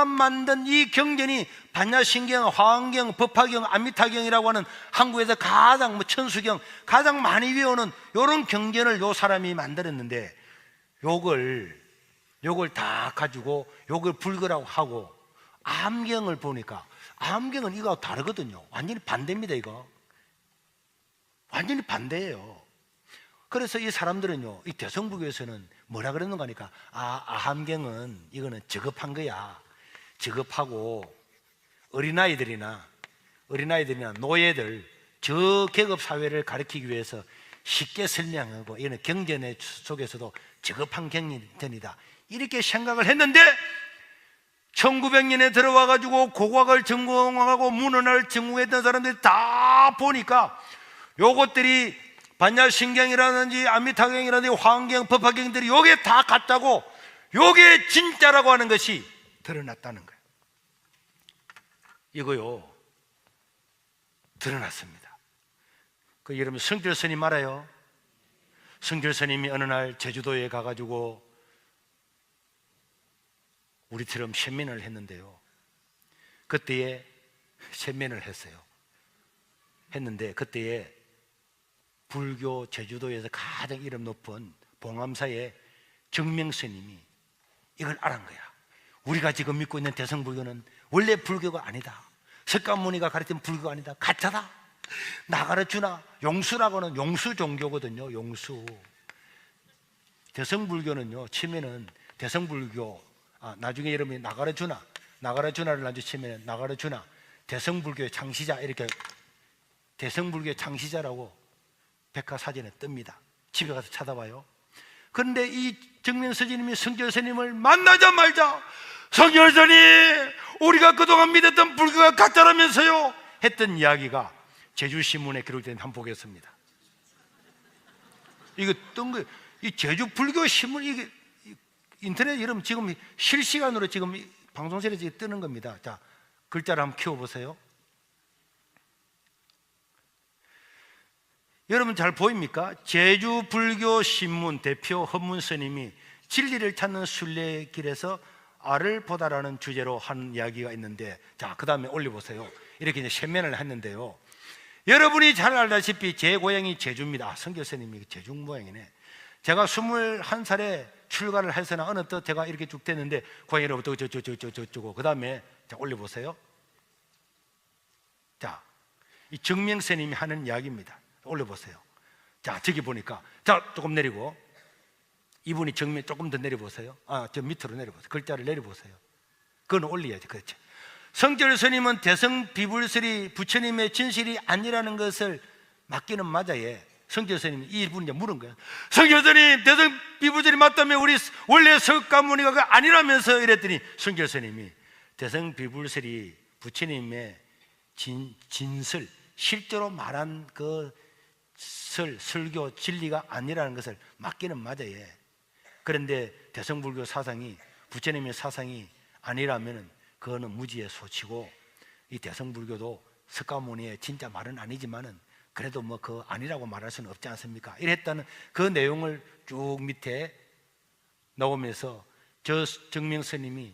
만든 이 경전이 반야신경, 화엄경, 법화경, 아미타경이라고 하는 한국에서 가장 천수경 가장 많이 외우는 이런 경전을 요 사람이 만들었는데, 요걸 다 가지고 요걸 불교라고 하고, 암경을 보니까 암경은 이거하고 다르거든요. 완전히 반대입니다. 이거 완전히 반대예요. 그래서 이 사람들은요, 이 대성불교에서는 뭐라 그러는가 하니까, 아함경은 이거는 저급한 거야. 저급하고 어린아이들이나 노예들, 저계급 사회를 가르치기 위해서 쉽게 설명하고, 이거는 경전 속에서도 저급한 경전이다, 이렇게 생각을 했는데 1900년에 들어와가지고 고고학을 전공하고 문헌을 전공했던 사람들이 다 보니까 요것들이 반야신경이라든지 아미타경이라든지 화엄경, 법화경들이 요게 다 같다고, 요게 진짜라고 하는 것이 드러났다는 거예요. 이거요, 드러났습니다. 여러분, 성길 스님 알아요? 성길 스님이 어느 날 제주도에 가가지고 우리처럼 셰민을 했는데요, 그때에 셰민을 했는데 그때에 불교 제주도에서 가장 이름 높은 봉암사의 정명 스님이 이걸 알은 거야. 우리가 지금 믿고 있는 대성불교는 원래 불교가 아니다. 석가모니가 가르친 불교가 아니다. 가짜다. 나가르주나 용수라고는 용수 종교거든요. 용수. 대성불교는요, 치면은 대성불교, 나중에 여러분이 나가르주나 나가라주나를 놔주시면 나가라주나 대성불교의 창시자, 이렇게 대성불교의 창시자라고 백과사전에 뜹니다. 집에 가서 찾아봐요. 그런데 이 정명스님이 성결스님을 만나자마자 성결스님, 우리가 그동안 믿었던 불교가 가짜라면서요 했던 이야기가 제주신문에 기록된 한 보겠습니다. 이거 뜬 거, 이 제주 불교 신문, 이게 인터넷 여러분 지금 실시간으로 지금 방송실에 지금 뜨는 겁니다. 자, 글자를 한번 키워보세요. 여러분 잘 보입니까? 제주 불교 신문 대표 헌문 스님이 진리를 찾는 순례길에서 알을 보다라는 주제로 한 이야기가 있는데, 자, 그 다음에 올려보세요. 이렇게 이제 세면을 했는데요. 여러분이 잘 알다시피 제 고향이 제주입니다. 성결 스님이 제주 모양이네. 제가 21살에 출가를 해서나 어느 때 제가 이렇게 쭉 됐는데 고향으로부터 저쩌고 그 다음에 자, 올려보세요. 자, 이 정명 스님이 하는 이야기입니다. 올려보세요. 자, 저기 보니까, 자, 조금 내리고, 이분이 정면 조금 더 내려보세요. 저 밑으로 내려보세요. 글자를 내려보세요. 그건 올려야지. 그렇죠. 성결 스님은 대성 비불설이 부처님의 진실이 아니라는 것을 맞기는 맞아요. 성결 스님이 이분이 이제 물은 거예요. 성결 스님, 대성 비불설이 맞다면 우리 원래 석가모니가 아니라면서 이랬더니 성결 스님이 대성 비불설이 부처님의 진설, 실제로 말한 그 설교 진리가 아니라는 것을 맞기는 맞아요. 그런데 대성불교 사상이 부처님의 사상이 아니라면 그거는 무지의 소치고, 이 대성불교도 석가모니의 진짜 말은 아니지만은 그래도 뭐 그 아니라고 말할 수는 없지 않습니까? 이랬다는 그 내용을 쭉 밑에 나오면서 저 정명 스님이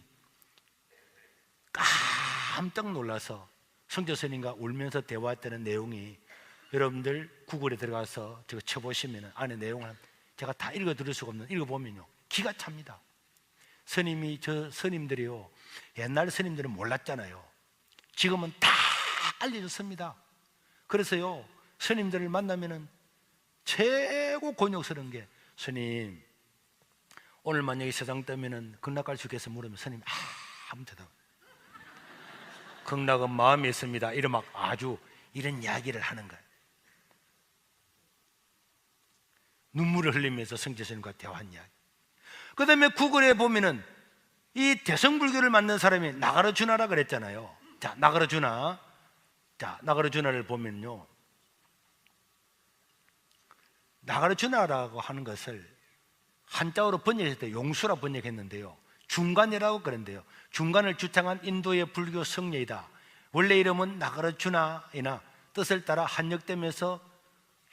깜짝 놀라서 성조 스님과 울면서 대화했다는 내용이, 여러분들 구글에 들어가서 저거 쳐보시면 안에 내용을 제가 다 읽어 드릴 수가 없는, 읽어보면요 기가 찹니다. 스님이, 저 스님들이요, 옛날 스님들은 몰랐잖아요. 지금은 다 알려졌습니다. 그래서요 스님들을 만나면은 최고 곤욕스러운 게, 스님 오늘 만약에 세상 뜨면은 극락갈 수 있겠어 물으면 스님 아무 대답, 극락은 마음에 있습니다. 이런 막 아주 이런 이야기를 하는 거예요. 눈물을 흘리면서 성제스님과 대화한 이야기. 그 다음에 구글에 보면은 이 대성불교를 만든 사람이 나가르주나라 그랬잖아요. 자, 나가르주나. 자, 나가르주나를 보면요, 나가르주나라고 하는 것을 한자어로 번역했을 때 용수라 번역했는데요, 중간이라고 그랬는데요, 중간을 주창한 인도의 불교 성례이다. 원래 이름은 나가르주나이나 뜻을 따라 한역되면서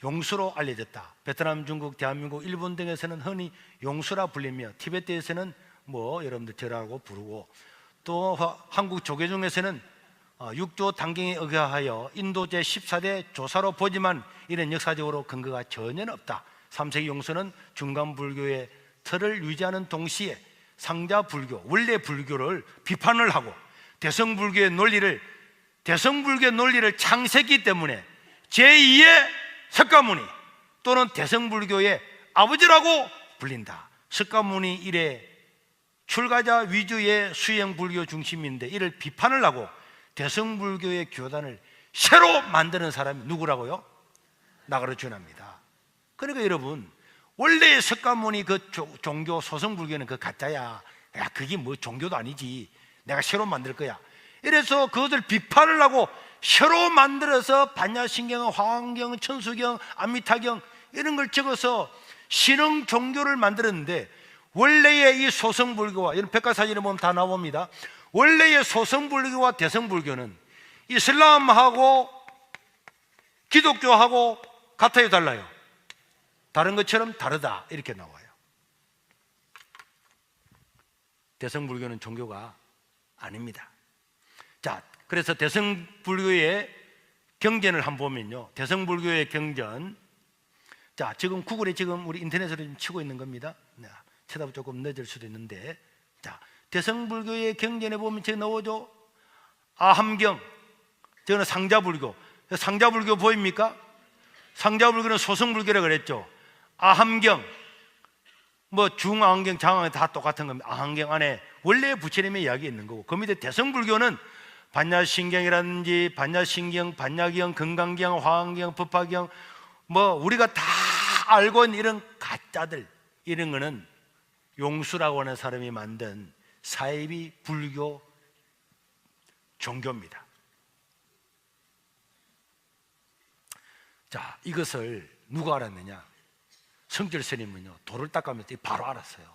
용수로 알려졌다. 베트남, 중국, 대한민국, 일본 등에서는 흔히 용수라 불리며 티베트에서는 뭐 여러분들 절하고 부르고, 또 한국 조계 중에서는 6조 단경에 의하여 인도 제14대 조사로 보지만 이런 역사적으로 근거가 전혀 없다. 3세기 용수는 중간불교의 틀을 유지하는 동시에 상자불교, 원래 불교를 비판을 하고 대성불교의 논리를 창세했기 때문에 제2의 석가모니 또는 대성불교의 아버지라고 불린다. 석가모니 이래 출가자 위주의 수행불교 중심인데 이를 비판을 하고 대성불교의 교단을 새로 만드는 사람이 누구라고요? 나가르주나입니다. 그러니까 여러분, 원래 석가모니 그 종교 소성불교는 그 가짜야. 야, 그게 뭐 종교도 아니지. 내가 새로 만들 거야. 이래서 그것을 비판을 하고 새로 만들어서 반야신경, 화엄경, 천수경, 암미타경 이런 걸 적어서 신흥 종교를 만들었는데, 원래의 이 소성불교와, 이런 백과사전에 보면 다 나옵니다. 원래의 소성불교와 대성불교는 이슬람하고 기독교하고 같아요, 달라요? 다른 것처럼 다르다, 이렇게 나와요. 대성불교는 종교가 아닙니다. 자, 그래서 대성불교의 경전을 한번 보면요, 대성불교의 경전, 자, 지금 구글에 지금 우리 인터넷으로 지금 치고 있는 겁니다. 쳐다보면 조금 늦을 수도 있는데, 자, 대성불교의 경전에 보면 저기 나오죠. 아함경, 저거는 상자불교. 상자불교 보입니까? 상자불교는 소성불교라고 그랬죠. 아함경, 뭐 중앙경, 장앙경 다 똑같은 겁니다. 아함경 안에 원래 부처님의 이야기가 있는 거고, 그 밑에 대성불교는 반야신경이라든지 반야신경, 반야경, 금강경, 화엄경, 법화경, 뭐 우리가 다 알고 있는 이런 가짜들, 이런 거는 용수라고 하는 사람이 만든 사이비 불교 종교입니다. 자, 이것을 누가 알았느냐? 성결 스님은요, 돌을 닦으면서 바로 알았어요.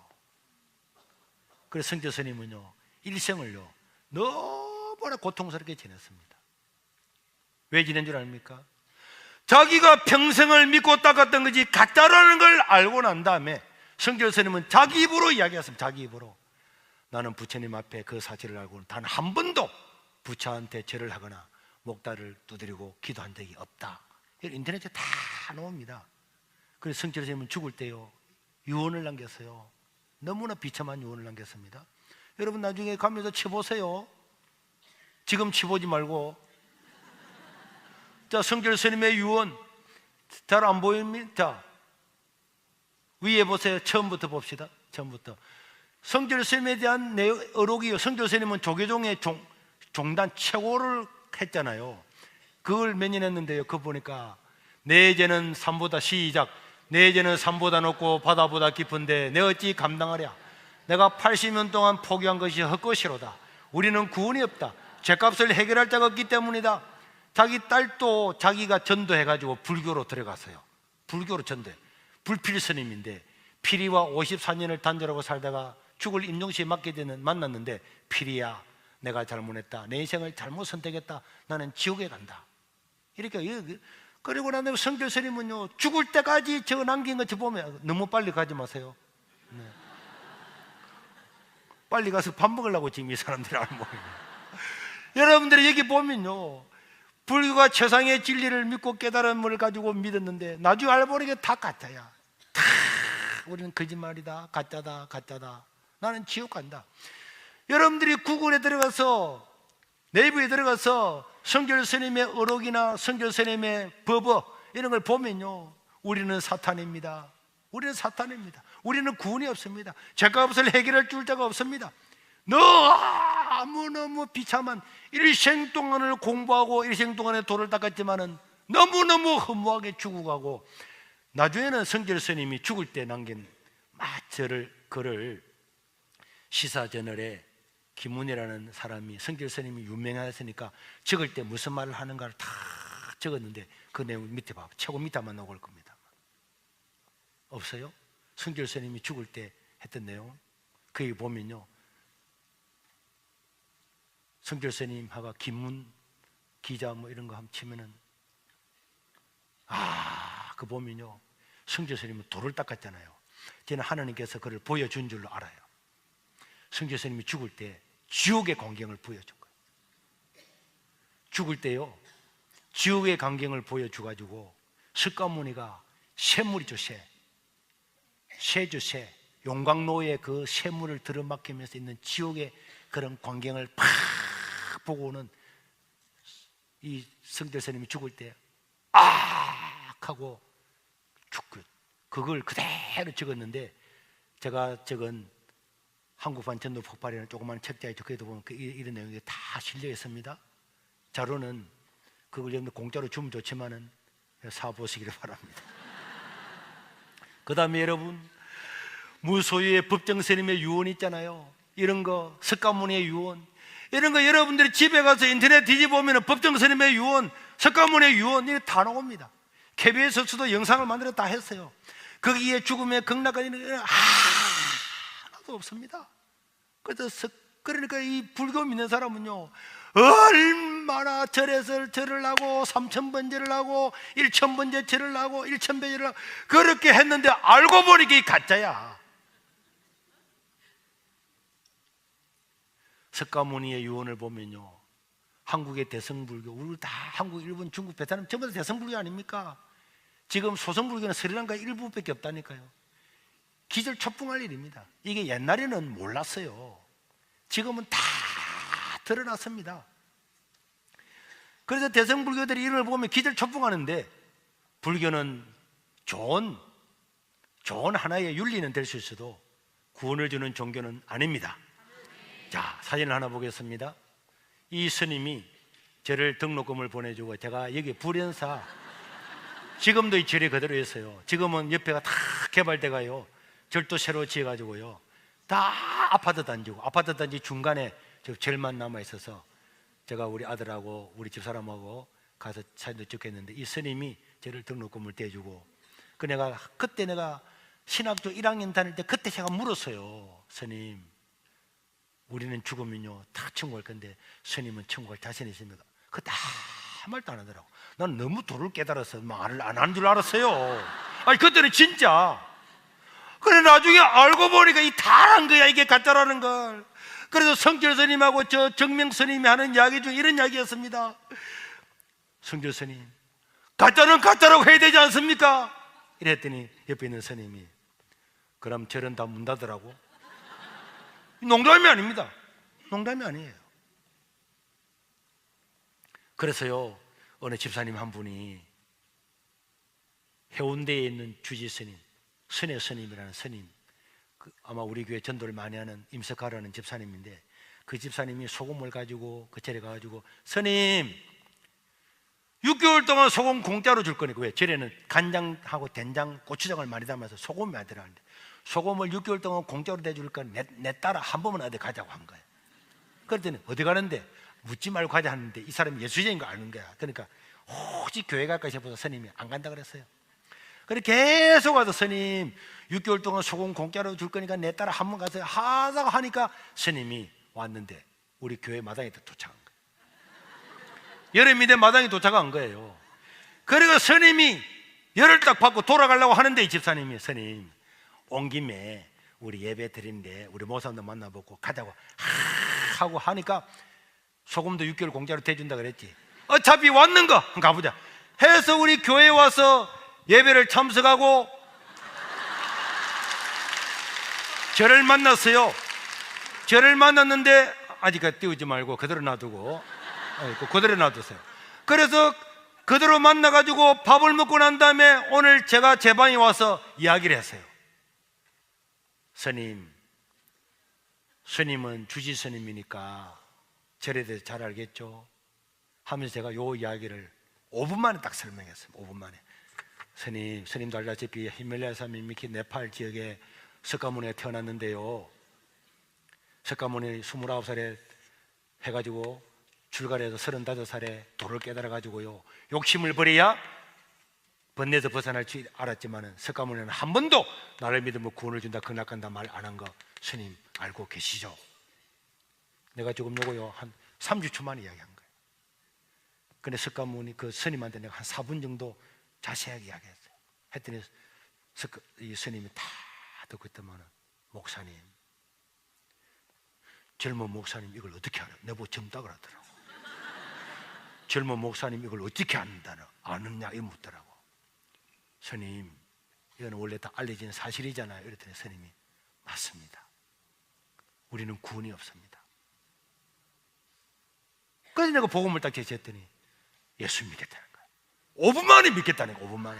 그래서 성결 스님은요, 일생을요 너무나 고통스럽게 지냈습니다. 왜 지낸 줄 압니까? 자기가 평생을 믿고 닦았던 것이 가짜라는 걸 알고 난 다음에 성결 스님은 자기 입으로 이야기했습니다. 자기 입으로. 나는 부처님 앞에 그 사실을 알고는 단 한 번도 부처한테 절을 하거나 목다를 두드리고 기도한 적이 없다. 인터넷에 다 나옵니다. 그래서 성철 스님은 죽을 때요, 유언을 남겼어요. 너무나 비참한 유언을 남겼습니다. 여러분 나중에 가면서 쳐보세요. 지금 쳐보지 말고. 자, 성철 스님의 유언 잘 안 보입니까? 자, 위에 보세요. 처음부터 봅시다. 처음부터. 성철 스님에 대한 어록이요. 성철 스님은 조계종의 종단 최고를 했잖아요. 그걸 몇 년 했는데요. 그거 보니까 내 죄는 산보다 시작. 내 죄는 산보다 높고 바다보다 깊은데 내 어찌 감당하랴. 내가 80년 동안 포기한 것이 헛것이로다. 우리는 구원이 없다. 죄값을 해결할 자가 없기 때문이다. 자기 딸도 자기가 전도해가지고 불교로 들어갔어요. 불교로 전도해. 불필 스님인데 피리와 54년을 단절하고 살다가 죽을 임종시에 만났는데, 피리야, 내가 잘못했다. 내 인생을 잘못 선택했다. 나는 지옥에 간다. 이렇게. 그리고 난 다음에 성결 스님은요, 죽을 때까지 저 남긴 것 보면 너무 빨리 가지 마세요. 네. 빨리 가서 밥 먹으려고 지금 이 사람들이 하는 모양이에요. 여러분들이 여기 보면요, 불교가 최상의 진리를 믿고 깨달음을 가지고 믿었는데 나중에 알고 보니까 다 가짜야. 다 우리는 거짓말이다, 가짜다, 가짜다. 나는 지옥 간다. 여러분들이 구글에 들어가서, 네이버에 들어가서 성결 스님의 어록이나 성결 스님의 법어 이런 걸 보면요, 우리는 사탄입니다. 우리는 사탄입니다. 우리는 구원이 없습니다. 죄값을 해결할 줄 자가 없습니다. 너무너무 비참한 일생 동안을 공부하고 일생 동안에 돌을 닦았지만은 너무너무 허무하게 죽어가고, 나중에는 성결 스님이 죽을 때 남긴 글을 시사저널에 김문이라는 사람이, 성결 스님이 유명하셨으니까 적을 때 무슨 말을 하는가를 다 적었는데 그 내용 밑에 봐. 최고 밑에만 나올 겁니다. 없어요? 성결 스님이 죽을 때 했던 내용 거기 보면요, 성결 스님하고 김문 기자 뭐 이런 거 한번 치면은 그 보면요, 성결 스님은 돌을 닦았잖아요. 저는 하나님께서 그를 보여준 줄로 알아요. 성결 스님이 죽을 때 지옥의 광경을 보여준 거예요. 죽을 때요, 지옥의 광경을 보여줘가지고 석가모니가 샘물이죠, 새죠, 새. 용광로에 그 샘물을 들어막히면서 있는 지옥의 그런 광경을 팍 보고는 이 성결 스님이 죽을 때 하고 죽고, 그걸 그대로 적었는데, 제가 적은 한국판 전도 폭발이라는 조그마한 책자에 적혀도 보면 이런 내용이 다 실려 있습니다. 자료는 그걸 여러분들 공짜로 주면 좋지만은 사보시기를 바랍니다. 그 다음에 여러분, 무소유의 법정 스님의 유언 있잖아요. 이런 거, 석가모니의 유언, 이런 거 여러분들이 집에 가서 인터넷 뒤집어보면 법정 스님의 유언, 석가모니의 유언, 이게 다 나옵니다. KBS에서도 영상을 만들어 다 했어요. 거기에 죽음의 극락까지는 하나도 없습니다. 그러니까 이 불교 믿는 사람은요, 얼마나 절을 하고 3000번 절을 하고 1000번 절을 하고 1000배 절을 하고 그렇게 했는데 알고 보니 이게 가짜야. 석가모니의 유언을 보면요, 한국의 대성불교, 우리 다 한국, 일본, 중국, 베트남 전부 다 대성불교 아닙니까? 지금 소성불교는 스리랑카 일부밖에 없다니까요. 기절초풍할 일입니다. 이게 옛날에는 몰랐어요. 지금은 다 드러났습니다. 그래서 대성불교들이 이런 걸 보면 기절초풍하는데, 불교는 좋은 하나의 윤리는 될 수 있어도 구원을 주는 종교는 아닙니다. 자, 사진을 하나 보겠습니다. 이 스님이 저를 등록금을 보내주고 제가 여기 불연사, 지금도 이 절이 그대로 있어요. 지금은 옆에가 다 개발돼가요, 절도 새로 지어가지고요, 다 아파트 단지고, 아파트 단지 중간에 저 절만 남아 있어서 제가 우리 아들하고 우리 집사람하고 가서 사진도 찍겠는데, 이 스님이 저를 등록금을 대주고, 그때 내가 신학교 1학년 다닐 때 그때 제가 물었어요. 스님, 우리는 죽으면요 다 천국 갈 건데 스님은 천국 갈 자신 있습니까? 그때 아무 말도 안 하더라고. 난 너무 도를 깨달아서 말을 안 하는 줄 알았어요. 아니 그때는 진짜. 그래 나중에 알고 보니까 이 다란 거야, 이게 가짜라는 걸. 그래서 성철 스님하고 저 정명 스님이 하는 이야기 중에 이런 이야기였습니다. 성철 스님, 가짜는 가짜라고 해야 되지 않습니까? 이랬더니 옆에 있는 스님이, 그럼 절은 다 문 닫으라고. 농담이 아닙니다. 농담이 아니에요. 그래서요, 어느 집사님 한 분이 해운대에 있는 주지 스님, 선의 스님이라는 스님, 아마 우리 교회 전도를 많이 하는 임석하라는 집사님인데, 그 집사님이 소금을 가지고 그 절에 가가지고, 스님 6개월 동안 소금 공짜로 줄 거니까. 왜? 절에는 간장하고 된장, 고추장을 많이 담아서 소금이 많이 들어가는데, 소금을 6개월 동안 공짜로 대줄 거니까 내 따라 한 번만 어디 가자고 한 거예요. 그랬더니 어디 가는데? 묻지 말고 가자 하는데 이 사람이 예수쟁인 거 아는 거야. 그러니까 혹시 교회 갈까 싶어서 스님이 안 간다 그랬어요. 그래 계속 와서, 스님 6개월 동안 소금 공짜로 줄 거니까 내 따라 한 번 가서 하다가 하니까 스님이 왔는데 우리 교회 마당에 도착한 거예요. 여름인데 마당에 도착한 거예요. 그리고 스님이 열을 딱 받고 돌아가려고 하는데, 이 집사님이, 스님 온 김에 우리 예배 드리는데 우리 모사님도 만나보고 가자고 하고 하니까, 소금도 6개월 공짜로 대준다 그랬지. 어차피 왔는가 가보자 해서 우리 교회에 와서 예배를 참석하고 저를 만났어요. 저를 만났는데 아직 띄우지 말고 그대로 놔두고, 그대로 놔두세요. 그래서 그대로 만나가지고 밥을 먹고 난 다음에 오늘 제가 제 방에 와서 이야기를 했어요. 스님은 주지 스님이니까 절에 대해서 잘 알겠죠? 하면서 제가 요 이야기를 5분 만에 딱 설명했어요. 5분 만에. 스님도 알다시피 히말라야 산맥 밑에 네팔 지역에 석가모니가 태어났는데요, 석가모니 29살에 해가지고 출가해서 35살에 도를 깨달아가지고요, 욕심을 버려야 번뇌에서 벗어날 줄 알았지만은 석가모니는 한 번도 나를 믿으면 구원을 준다, 극락간다 말 안 한 거 스님 알고 계시죠? 내가 지금 요거요 한 30초 만에 이야기한 거예요. 근데 석가모니 그 스님한테 내가 한 4분 정도 자세하게 이야기했어요. 했더니 이 스님이 다 듣고 있더만은, 목사님, 젊은 목사님 이걸 어떻게 알아요? 내보고 젊다 그러더라고. 젊은 목사님 이걸 어떻게 아느냐 이 묻더라고. 스님, 이건 원래 다 알려진 사실이잖아요. 이랬더니 스님이, 맞습니다. 우리는 구원이 없습니다. 그래서 내가 복음을 딱 제시했더니 예수 믿겠다는 거야. 5분 만에 믿겠다는 거야. 5분 만에.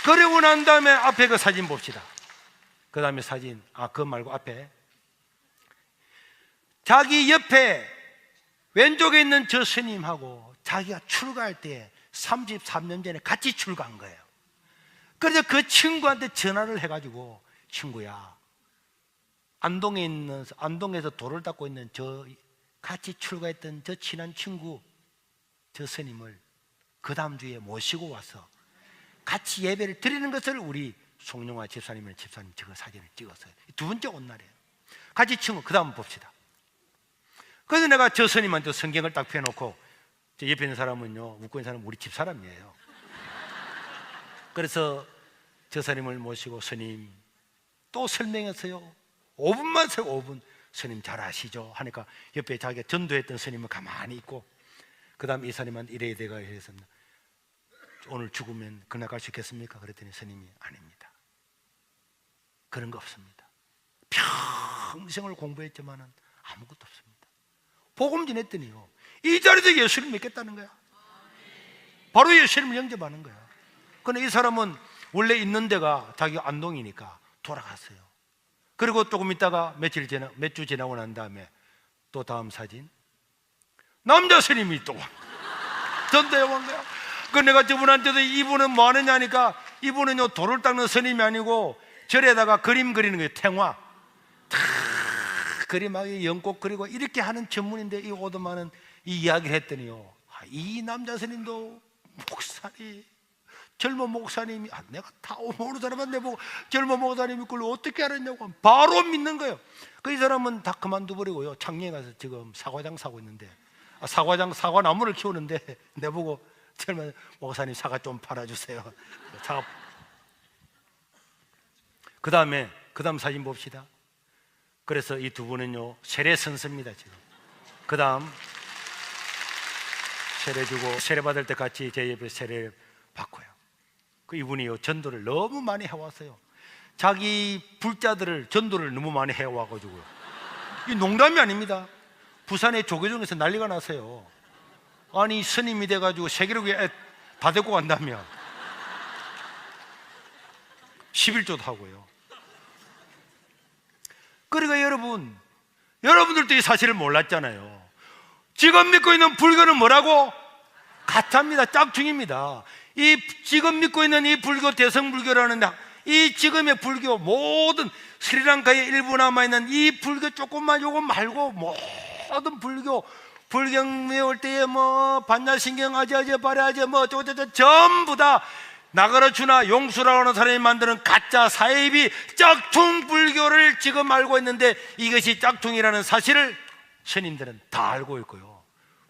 그러고 난 다음에 앞에 그 사진 봅시다. 그 다음에 사진, 그거 말고 앞에 자기 옆에 왼쪽에 있는 저 스님하고 자기가 출가할 때 33년 전에 같이 출가한 거예요. 그래서 그 친구한테 전화를 해가지고, 친구야, 안동에서 돌을 닦고 있는 저 같이 출가했던 저 친한 친구, 저 스님을 그 다음 주에 모시고 와서 같이 예배를 드리는 것을 우리 송영화 집사님 저 사진을 찍었어요. 두 번째 온 날이에요. 같이 친구, 그 다음 봅시다. 그래서 내가 저 스님한테 성경을 딱 펴놓고, 저 옆에 있는 사람은요, 웃고 있는 사람은 우리 집사람이에요. 그래서 저 스님을 모시고, 스님 또 설명했어요. 5분만 세고 5분. 스님 잘 아시죠? 하니까 옆에 자기가 전도했던 스님은 가만히 있고, 그 다음 이 스님한테 이래야 되가 해서, 오늘 죽으면 그날 갈 수 있겠습니까? 그랬더니 스님이, 아닙니다. 그런 거 없습니다. 평생을 공부했지만은 아무것도 없습니다. 복음 전했더니요, 이 자리에서 예수를 믿겠다는 거야. 바로 예수님을 영접하는 거야. 그런데 이 사람은 원래 있는 데가 자기가 안동이니까 돌아갔어요. 그리고 조금 있다가 몇 주 지나고 난 다음에 또 다음 사진, 남자 스님이 또 전도해 온 거야. 그 내가 저분한테도 이분은 뭐 하느냐 하니까 이분은요 돌을 닦는 스님이 아니고 절에다가 그림 그리는 거예요. 탱화 다 그림하게 연꽃 그리고 이렇게 하는 전문인데 이 오도만은 이 이야기를 했더니요, 이 남자 스님도 목사님, 젊은 목사님이, 내가 다 모르는 사람한테 보고 젊은 목사님이 그걸 어떻게 알았냐고 바로 믿는 거예요. 그 이 사람은 다 그만둬버리고요 창녕에 가서 지금 사과장 사고 있는데, 사과나무를 키우는데 내보고 젊은 목사님 사과 좀 팔아주세요. 그 다음 사진 봅시다. 그래서 이 두 분은요 세례 선수입니다. 지금 그 다음 세례 주고 세례 받을 때 같이 제 옆에 세례를 받고요. 그 이분이요 전도를 너무 많이 해왔어요. 자기 불자들을 전도를 너무 많이 해와가지고요, 이 농담이 아닙니다. 부산의 조계종에서 난리가 났어요. 아니 스님이 돼가지고 세계로에 다 데리고 간다며 11조도 하고요. 그러니까 여러분들도 이 사실을 몰랐잖아요. 지금 믿고 있는 불교는 뭐라고? 가짜입니다. 짝퉁입니다. 이 지금 믿고 있는 이 불교, 대성불교라는 이 지금의 불교, 모든 스리랑카에 일부 남아있는 이 불교 조금만 요거 말고 모든 불경 외울 때에 뭐 반야신경 아지아지 바라지 뭐 어쩌고저쩌고 전부 다 나가르추나 용수라고 하는 사람이 만드는 가짜 사이비 짝퉁 불교를 지금 알고 있는데, 이것이 짝퉁이라는 사실을 스님들은 다 알고 있고요,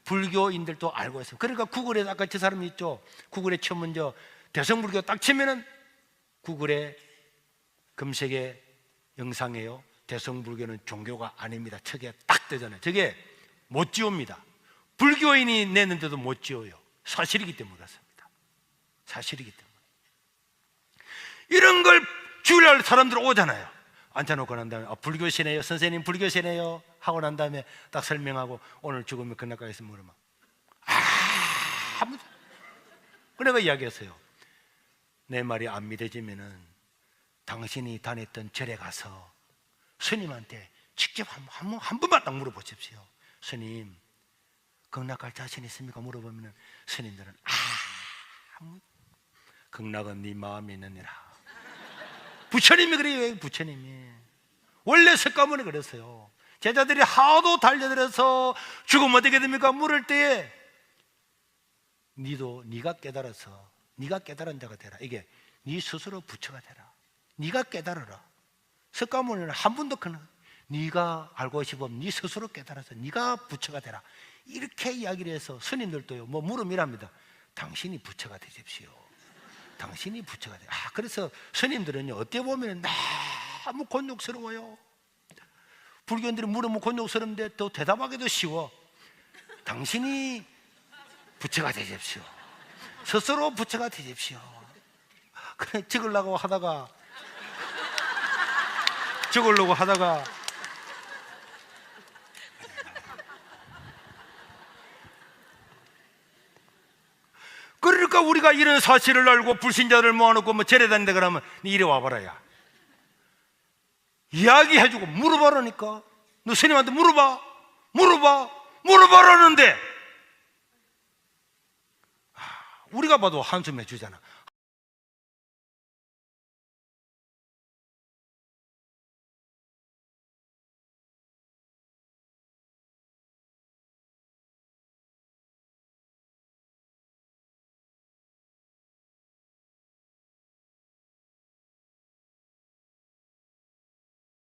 불교인들도 알고 있어요. 그러니까 구글에 아까 저 사람이 있죠, 구글에 치면 대성불교 딱 치면은 구글에 검색에 영상에요 대성불교는 종교가 아닙니다 저게 딱 뜨잖아요. 저게 못 지웁니다. 불교인이 내는데도 못 지워요. 사실이기 때문에 그렇습니다. 사실이기 때문에. 이런 걸 주의할 사람들 오잖아요. 앉혀놓고 난 다음에 불교시네요 선생님, 불교시네요 하고 난 다음에 딱 설명하고 오늘 죽으면 끝날까겠으면 물으면 아무도. 그래가 이야기했어요. 내 말이 안 믿어지면은 당신이 다녔던 절에 가서 스님한테 직접 한 번만 딱 물어보십시오. 스님, 극락할 자신 있습니까? 물어보면 스님들은 극락은 네 마음에 있느니라. 부처님이 그래요. 부처님이 원래 석가모니 그랬어요. 제자들이 하도 달려들어서 죽으면 어떻게 됩니까? 물을 때에 네가 깨달아서 네가 깨달은 자가 되라. 이게 네 스스로 부처가 되라. 네가 깨달아라. 석가모니는 한 번도 네가 알고 싶으면 네 스스로 깨달아서 네가 부처가 되라. 이렇게 이야기를 해서 스님들도요 뭐 물음이랍니다. 당신이 부처가 되십시오. 당신이 부처가 되라. 그래서 스님들은요 어떻게 보면 너무 곤욕스러워요. 불교인들이 물으면 곤욕스러운데 또 대답하기도 쉬워. 당신이 부처가 되십시오. 스스로 부처가 되십시오. 그래 찍으려고 하다가 그러니까 우리가 이런 사실을 알고 불신자들을 모아놓고 뭐 절에 다닌다 그러면 네 이리 와봐라. 이야기해주고 물어봐라니까. 너 스님한테 물어봐라는데 우리가 봐도 한숨 해주잖아.